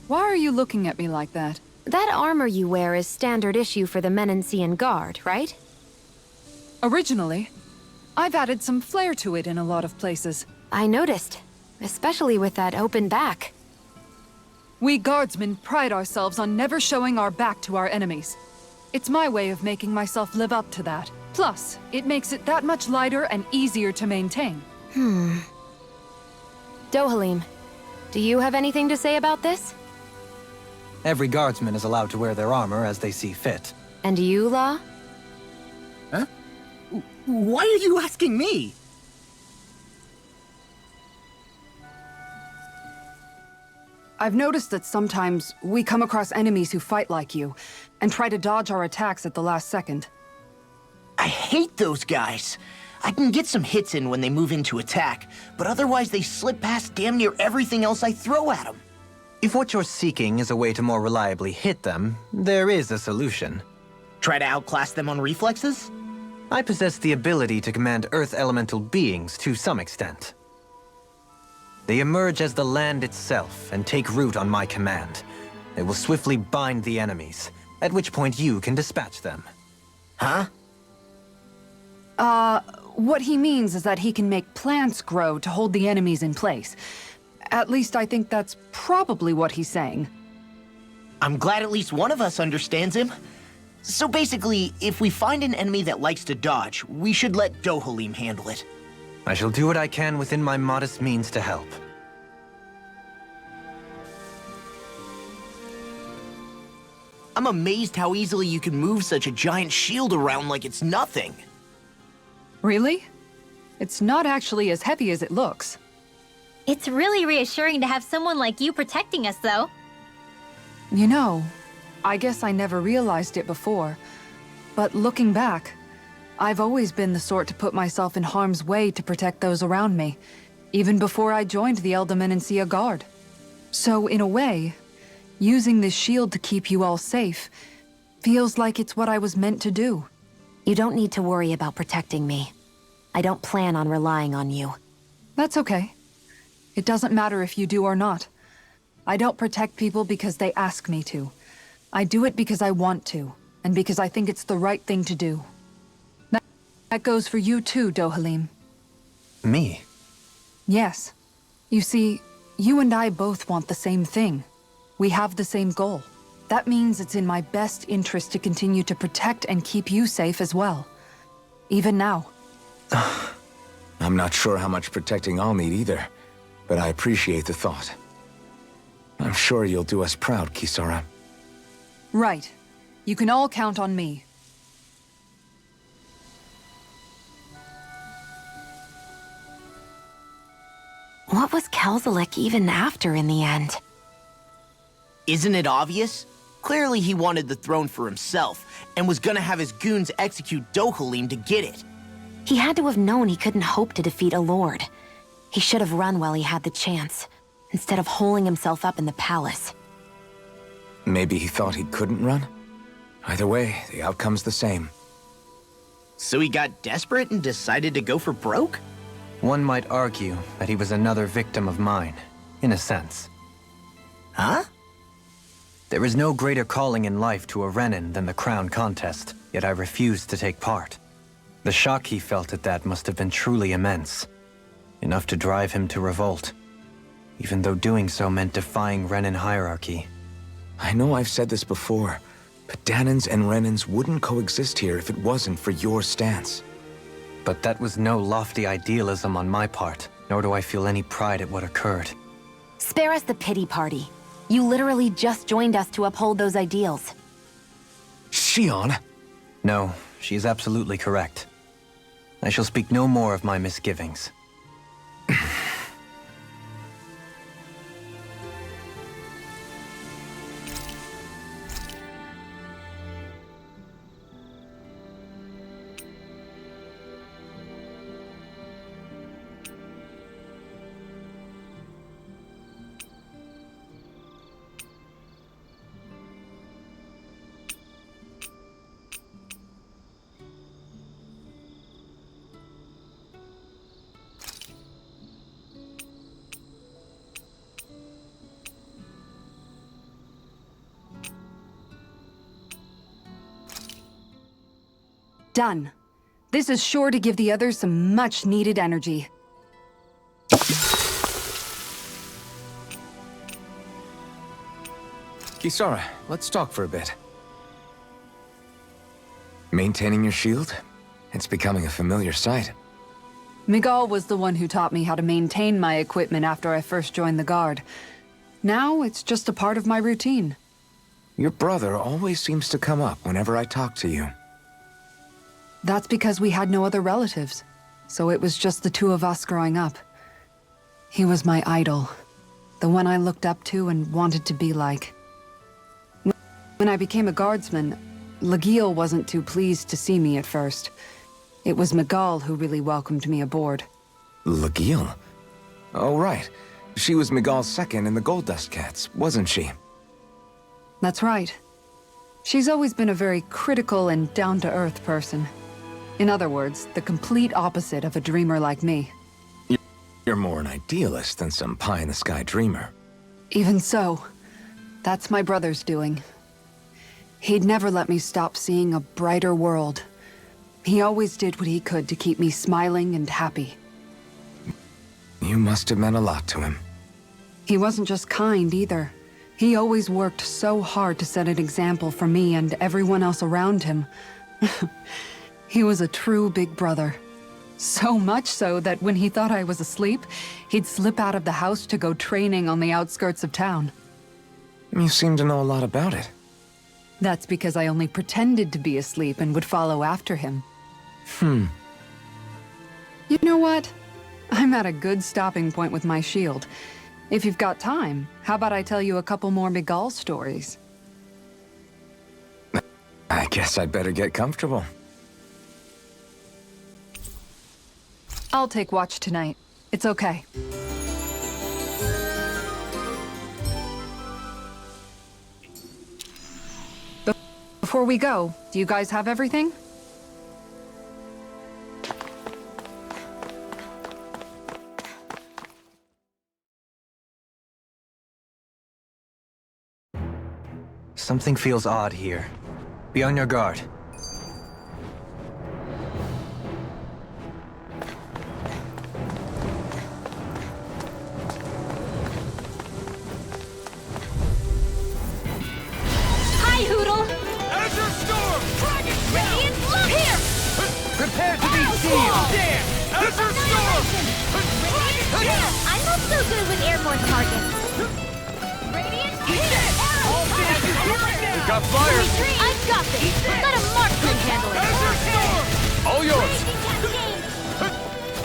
E: Why are you looking at me like that?
A: That armor you wear is standard issue for the Menancian Guard, right?
E: Originally, I've added some flair to it in a lot of places.
A: I noticed, especially with that open back.
E: We guardsmen pride ourselves on never showing our back to our enemies. It's my way of making myself live up to that. Plus, it makes it that much lighter and easier to maintain.
A: Dohalim, do you have anything to say about this?
F: Every guardsman is allowed to wear their armor as they see fit.
A: And you, Law?
C: Huh? Why are you asking me?
E: I've noticed that sometimes we come across enemies who fight like you, and try to dodge our attacks at the last second.
C: I hate those guys. I can get some hits in when they move into attack, but otherwise they slip past damn near everything else I throw at them.
F: If what you're seeking is a way to more reliably hit them, there is a solution.
C: Try to outclass them on reflexes?
F: I possess the ability to command Earth elemental beings to some extent. They emerge as the land itself and take root on my command. They will swiftly bind the enemies, at which point you can dispatch them.
C: Huh?
E: What he means is that he can make plants grow to hold the enemies in place. At least I think that's probably what he's saying.
C: I'm glad at least one of us understands him. So basically, if we find an enemy that likes to dodge, we should let Dohalim handle it.
F: I shall do what I can within my modest means to help.
C: I'm amazed how easily you can move such a giant shield around like it's nothing.
E: Really? It's not actually as heavy as it looks.
H: It's really reassuring to have someone like you protecting us, though.
E: You know, I guess I never realized it before, but looking back, I've always been the sort to put myself in harm's way to protect those around me, even before I joined the Eldomenencia Guard. So in a way, using this shield to keep you all safe feels like it's what I was meant to do.
A: You don't need to worry about protecting me. I don't plan on relying on you.
E: That's okay. It doesn't matter if you do or not. I don't protect people because they ask me to. I do it because I want to, and because I think it's the right thing to do. That goes for you too, Dohalim.
F: Me?
E: Yes. You see, you and I both want the same thing. We have the same goal. That means it's in my best interest to continue to protect and keep you safe as well. Even now.
B: I'm not sure how much protecting I'll need either, but I appreciate the thought. I'm sure you'll do us proud, Kisara.
E: Right. You can all count on me.
A: What was Kelzelik even after in the end?
C: Isn't it obvious? Clearly he wanted the throne for himself, and was gonna have his goons execute Dohalim to get it.
A: He had to have known he couldn't hope to defeat a lord. He should have run while he had the chance, instead of holding himself up in the palace.
B: Maybe he thought he couldn't run? Either way, the outcome's the same.
C: So he got desperate and decided to go for broke?
F: One might argue that he was another victim of mine, in a sense.
C: Huh?
F: There is no greater calling in life to a Renin than the crown contest, yet I refused to take part. The shock he felt at that must have been truly immense. Enough to drive him to revolt, even though doing so meant defying Renin hierarchy.
B: I know I've said this before, but Dahnans and Renins wouldn't coexist here if it wasn't for your stance.
F: But that was no lofty idealism on my part, nor do I feel any pride at what occurred.
A: Spare us the pity party. You literally just joined us to uphold those ideals.
B: Shionne?
F: No, she is absolutely correct. I shall speak no more of my misgivings.
E: done. This is sure to give the others some much-needed energy.
B: Kisara, let's talk for a bit. Maintaining your shield? It's becoming a familiar sight.
E: Miguel was the one who taught me how to maintain my equipment after I first joined the Guard. Now, it's just a part of my routine.
B: Your brother always seems to come up whenever I talk to you.
E: That's because we had no other relatives, so it was just the two of us growing up. He was my idol, the one I looked up to and wanted to be like. When I became a guardsman, Lagiel wasn't too pleased to see me at first. It was Miguel who really welcomed me aboard.
B: Lagiel? Oh, right. She was Miguel's second in the Gold Dust Cats, wasn't she?
E: That's right. She's always been a very critical and down-to-earth person. In other words, the complete opposite of a dreamer like me.
B: You're more an idealist than some pie-in-the-sky dreamer.
E: Even so, that's my brother's doing. He'd never let me stop seeing a brighter world. He always did what he could to keep me smiling and happy.
B: You must have meant a lot to him.
E: He wasn't just kind either. He always worked so hard to set an example for me and everyone else around him. He was a true big brother. So much so that when he thought I was asleep, he'd slip out of the house to go training on the outskirts of town.
B: You seem to know a lot about it.
E: That's because I only pretended to be asleep and would follow after him. You know what? I'm at a good stopping point with my shield. If you've got time, how about I tell you a couple more Miguel stories?
B: I guess I'd better get comfortable.
E: I'll take watch tonight. It's okay. Before we go, do you guys have everything?
F: Something feels odd here. Be on your guard.
I: Hi, Hoodle!
D: Azure Storm!
I: Dragon Radiant, look here!
F: Prepare to be sealed!
D: Damn! Azure Storm!
I: Radiant, I'm not so good with airborne targets. Radiant,
D: We got fire!
I: I've got this! Let a marksman handle it!
D: Azure Storm! All yours!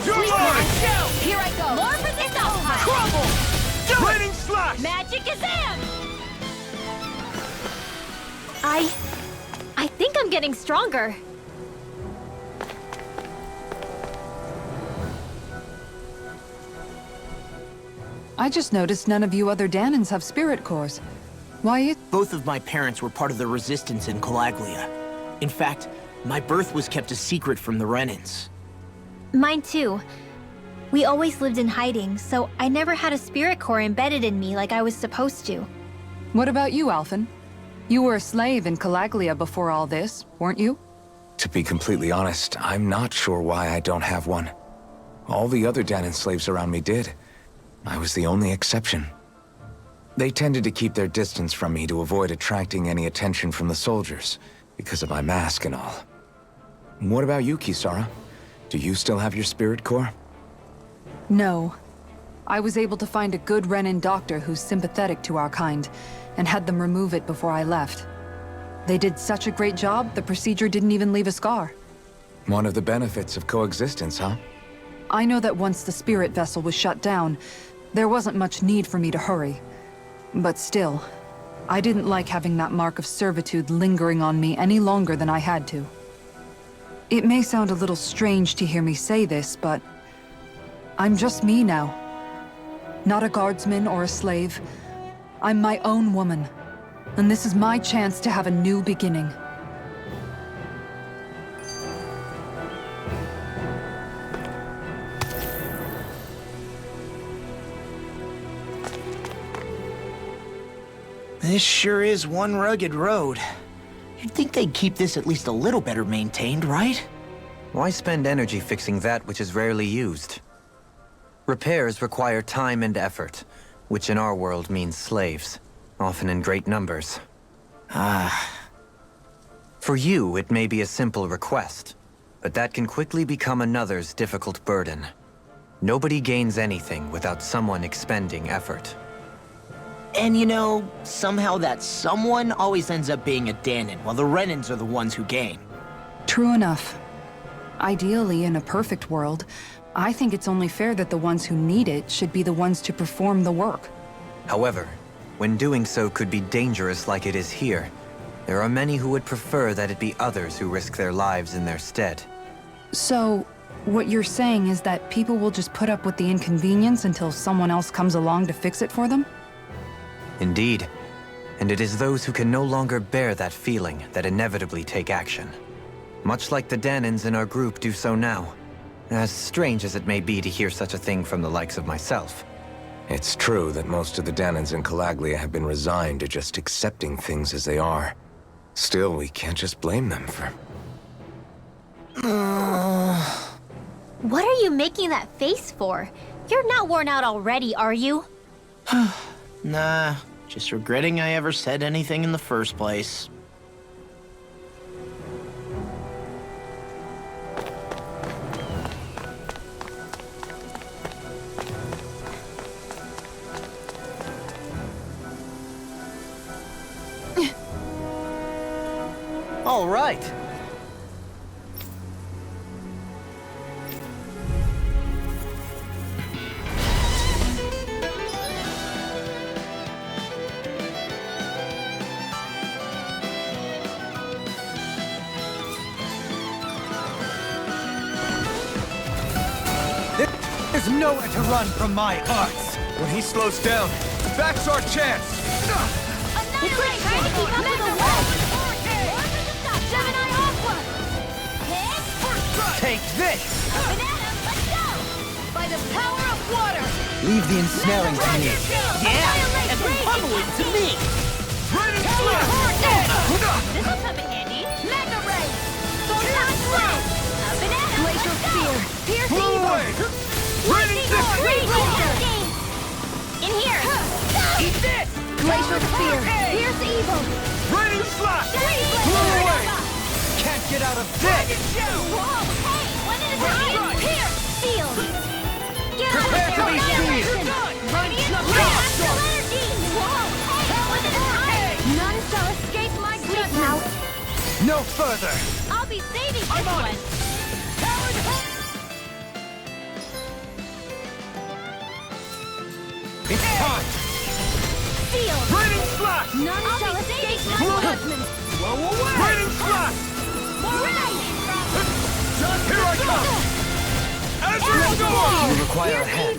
D: You're mine!
I: Here I go! More resistance!
D: Crumble! Raining slash!
I: Magic Kazam! I think I'm getting stronger.
E: I just noticed none of you other Danans have spirit cores. Why it?
C: Both of my parents were part of the resistance in Calaglia. In fact, my birth was kept a secret from the Renans.
H: Mine too. We always lived in hiding, so I never had a spirit core embedded in me like I was supposed to.
E: What about you, Alphen? You were a slave in Calaglia before all this, weren't you?
B: To be completely honest, I'm not sure why I don't have one. All the other Danan slaves around me did. I was the only exception. They tended to keep their distance from me to avoid attracting any attention from the soldiers, because of my mask and all. What about you, Kisara? Do you still have your spirit core?
E: No. I was able to find a good Renan doctor who's sympathetic to our kind, and had them remove it before I left. They did such a great job, the procedure didn't even leave a scar.
B: One of the benefits of coexistence, huh?
E: I know that once the spirit vessel was shut down, there wasn't much need for me to hurry. But still, I didn't like having that mark of servitude lingering on me any longer than I had to. It may sound a little strange to hear me say this, but I'm just me now. Not a guardsman or a slave. I'm my own woman, and this is my chance to have a new beginning.
C: This sure is one rugged road. You'd think they'd keep this at least a little better maintained, right?
F: Why spend energy fixing that which is rarely used? Repairs require time and effort, which in our world means slaves, often in great numbers. For you, it may be a simple request, but that can quickly become another's difficult burden. Nobody gains anything without someone expending effort.
C: And you know, somehow that someone always ends up being a Dahnan, while the Renans are the ones who gain.
E: True enough. Ideally, in a perfect world, I think it's only fair that the ones who need it should be the ones to perform the work.
F: However, when doing so could be dangerous like it is here, there are many who would prefer that it be others who risk their lives in their stead.
E: So, what you're saying is that people will just put up with the inconvenience until someone else comes along to fix it for them?
F: Indeed. And it is those who can no longer bear that feeling that inevitably take action. Much like the Dahnans in our group do so now. As strange as it may be to hear such a thing from the likes of myself.
B: It's true that most of the Dahnans in Calaglia have been resigned to just accepting things as they are. Still, we can't just blame them for...
I: What are you making that face for? You're not worn out already, are you?
C: Nah, just regretting I ever said anything in the first place.
F: All right.
D: There's nowhere to run from my arts. When he slows down, that's our chance.
I: It's like trying to keep up with the wall. Gemini Aqua!
D: Take this!
I: Banana, let's go! By the power of water!
F: Leave the ensnaring to me.
C: Yeah, and the bubbling to me!
I: This'll come in handy. Mega Ray! Photon Blast! A banana! Glacial Spear! Pierce Evil! Lightning Laser! In here!
D: Eat this!
I: Glacial Spear! Pierce Evil!
D: Raining Slash!
I: Blow
D: away! Can't get out of this!
I: Whoa! Hey! When it is time! Pierce! Field! Get out of
D: Prepare to
I: there!
D: be seen!
I: Radiant Blast! Energy! Whoa! Hey! When it is time! None shall escape my judgment!
D: No further!
I: I'll be saving this one!
D: It's time!
I: Field!
D: Raining Slash!
I: None shall escape my judgment!
D: Blow away! Raining Slash! Here I come! Azure Storm!
F: You require a hand.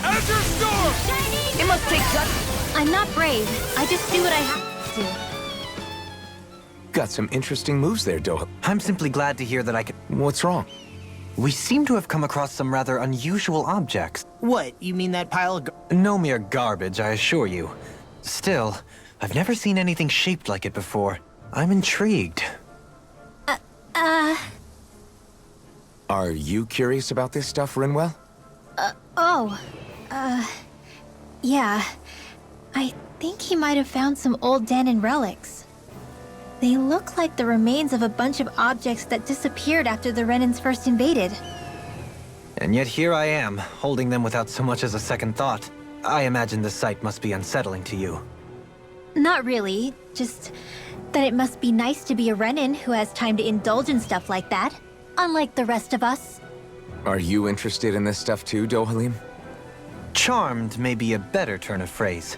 D: Azure Storm!
C: It must take guts.
I: I'm not brave. I just do what I have to.
B: Got some interesting moves there, Doha.
F: I'm simply glad to hear that I could...
B: What's wrong?
F: We seem to have come across some rather unusual objects.
C: What, you mean that pile of
F: No mere garbage, I assure you. Still, I've never seen anything shaped like it before. I'm intrigued.
B: Are you curious about this stuff, Rinwell?
H: Yeah. I think he might have found some old Dahnan relics. They look like the remains of a bunch of objects that disappeared after the Renans first invaded.
F: And yet here I am, holding them without so much as a second thought. I imagine the sight must be unsettling to you.
H: Not really, just that it must be nice to be a Renan who has time to indulge in stuff like that, unlike the rest of us.
B: Are you interested in this stuff too, Dohalim?
F: Charmed may be a better turn of phrase.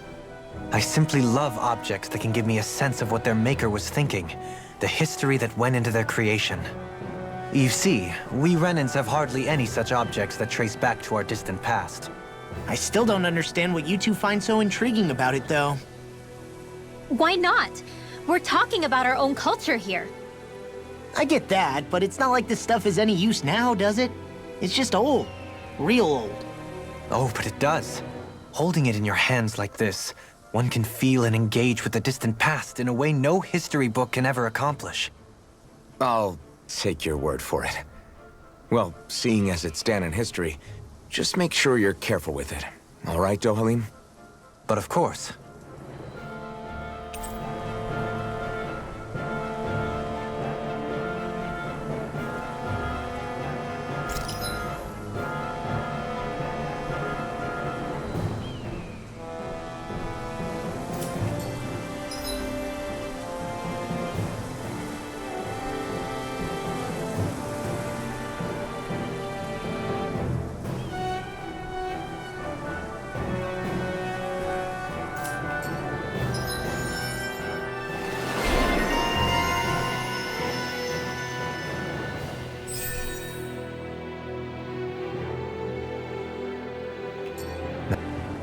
F: I simply love objects that can give me a sense of what their maker was thinking, the history that went into their creation. You see, we Renans have hardly any such objects that trace back to our distant past.
C: I still don't understand what you two find so intriguing about it, though.
H: Why not? We're talking about our own culture here.
C: I get that, but it's not like this stuff is any use now, does it? It's just old. Real old.
F: Oh, but it does. Holding it in your hands like this, One can feel and engage with the distant past in a way no history book can ever accomplish.
B: I'll take your word for it. Well, seeing as it's Danan history, just make sure you're careful with it. All right, Dohalim?
F: But of course.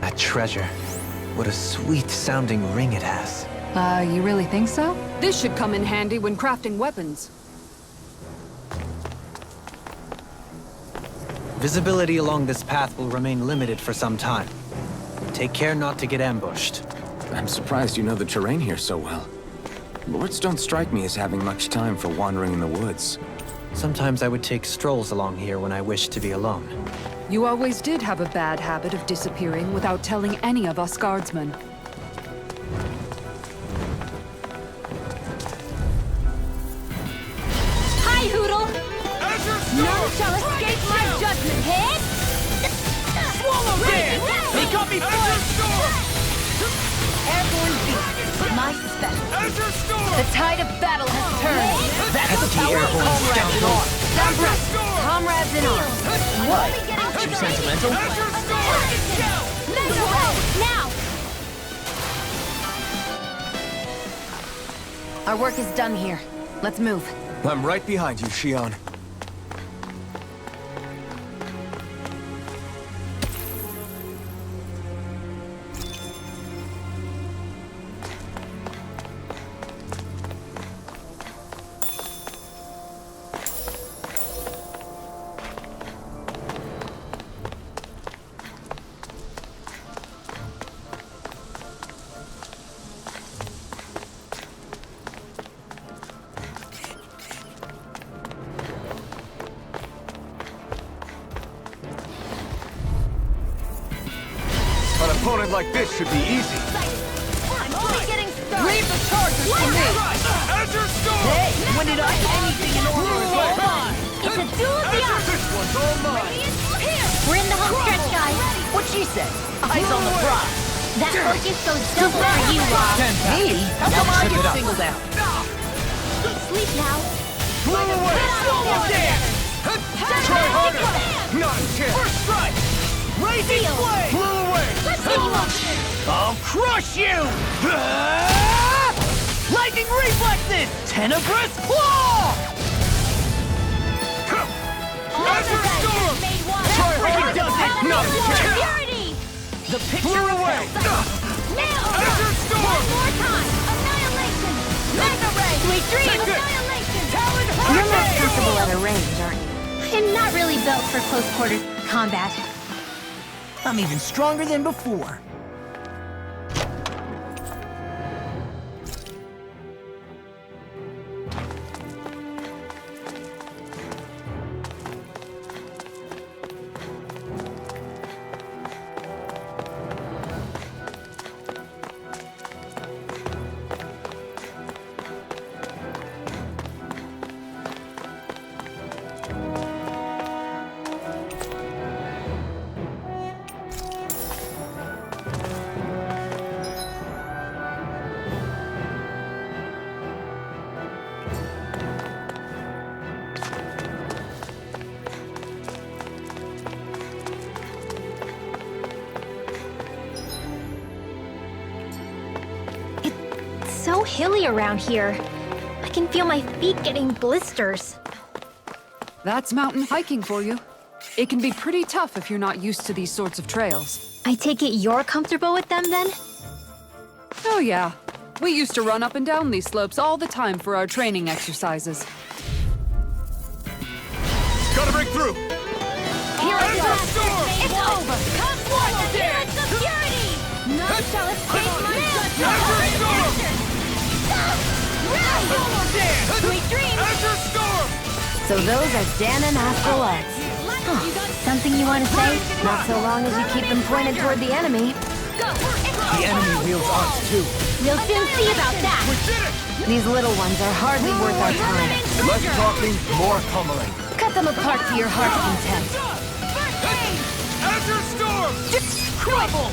F: That treasure. What a sweet-sounding ring it has.
E: You really think so? This should come in handy when crafting weapons.
F: Visibility along this path will remain limited for some time. Take care not to get ambushed.
B: I'm surprised you know the terrain here so well. Lords don't strike me as having much time for wandering in the woods.
F: Sometimes I would take strolls along here when I wished to be alone.
E: You always did have a bad habit of disappearing without telling any of us guardsmen.
I: Hi, Hootle! None shall escape my judgment. Hit!
C: Swallow them! They got me flat!
A: Airborne beast, my special. The tide of battle has turned.
C: That's the power of comrades in arms.
A: Down breath, comrades in arms.
C: What? Too sentimental?
I: Mega Ray! Now!
A: Our work is done here. Let's move.
B: I'm right behind you, Shion. An opponent like this should be easy.
I: I'm only getting started!
E: Leave the charges to me!
C: Hey, when did I do anything in order?
I: It's a duel of the arms!
C: This one's all mine.
I: Here! We're in the home stretch, guys!
C: What'd she say? Eyes on the prize.
I: That focus goes double for you, Rob!
C: Me? How come I get singled out?
I: Sleep now!
C: Blow away! Swallow them!
I: Try harder!
C: Not a chance! First strike! Raising flame! Blow away! I'll crush you! Lightning reflexes! Tenebrous claw!
I: Laser Storm!
C: Freaking does it! Not a chance!
I: Purity!
C: The picture away!
I: Nail! One more time! Annihilation! Mega Ray! Sweet dreams! Annihilation!
C: Talon
A: You're more
C: Hurricane!
A: comfortable at a range, aren't you?
H: I'm not really built for close quarters combat.
C: I'm even stronger than before.
H: So hilly around here. I can feel my feet getting blisters.
E: That's mountain hiking for you. It can be pretty tough if you're not used to these sorts of trails.
H: I take it you're comfortable with them then?
E: Oh yeah. We used to run up and down these slopes all the time for our training exercises.
D: Gotta break through!
I: Here it goes! It's over! Come forth, spirits of purity! None shall escape my
A: So those are Danon Astral Arts.
H: Something you want to say?
A: Not so long as you keep them pointed toward the enemy.
F: The enemy wields arts too.
H: We'll soon see about that.
A: These little ones are hardly worth our time.
D: Less talking, more pummeling.
A: Cut them apart to your heart's content.
D: Azure Storm!
C: Trouble!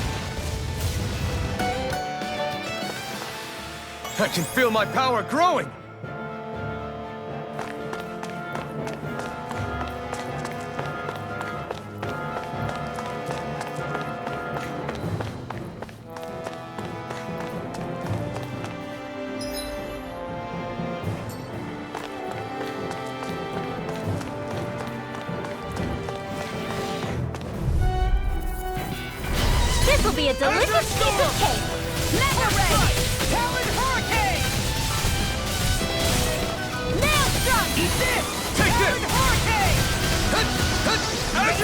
D: I can feel my power growing!
I: This will be a delicious piece of cake! Mega Ray!
D: Talon Hurricane!
I: Maelstrom!
D: Eat this! Take this! Hurricane!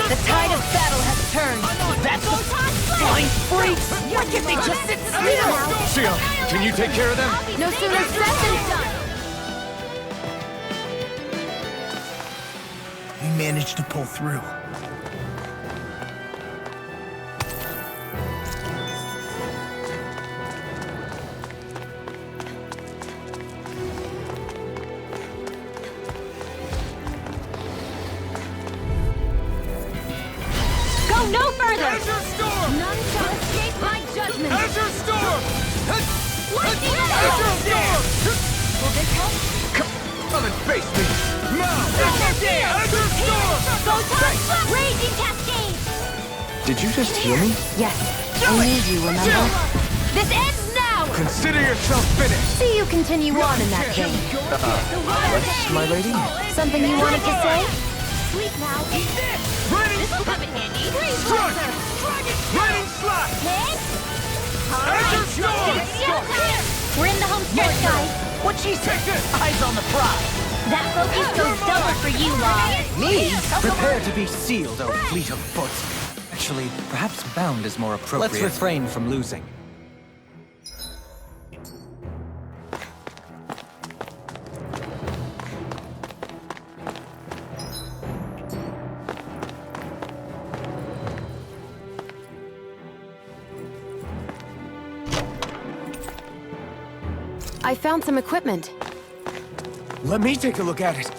A: The tide of battle has turned.
C: That's the flying freaks! Why can't they just sit still?
D: Shield, can you take care of them?
A: No sooner said than done.
C: We managed to pull through.
I: Go no further!
D: Azure Storm!
I: None shall escape my judgment!
D: Azure Storm!
I: Lightning
D: Azure
I: arrow!
D: Storm!
I: Will this help?
D: Come and face me! Now! Azure Storm!
I: Photon Flux! Raging Cascade!
B: Did you just heal me?
A: Yes, I need you, remember?
I: This ends now!
D: Consider yourself finished!
A: See you continue on in that vein.
B: Yes, my lady?
A: Something you wanted to say?
I: Sleep now. Eat this! This will come in handy.
D: Strike! Lightning Slash!
I: Hit!
D: Azure Storm!
H: We're in the home stretch, guys.
C: What'd she say?
D: Take this!
C: Eyes on the prize.
H: That focus goes double for you, Law.
C: Me?
F: Prepare to be sealed, O fleet of foot. Actually, perhaps bound is more appropriate. Let's refrain from losing.
A: I found some equipment.
B: Let me take a look at it.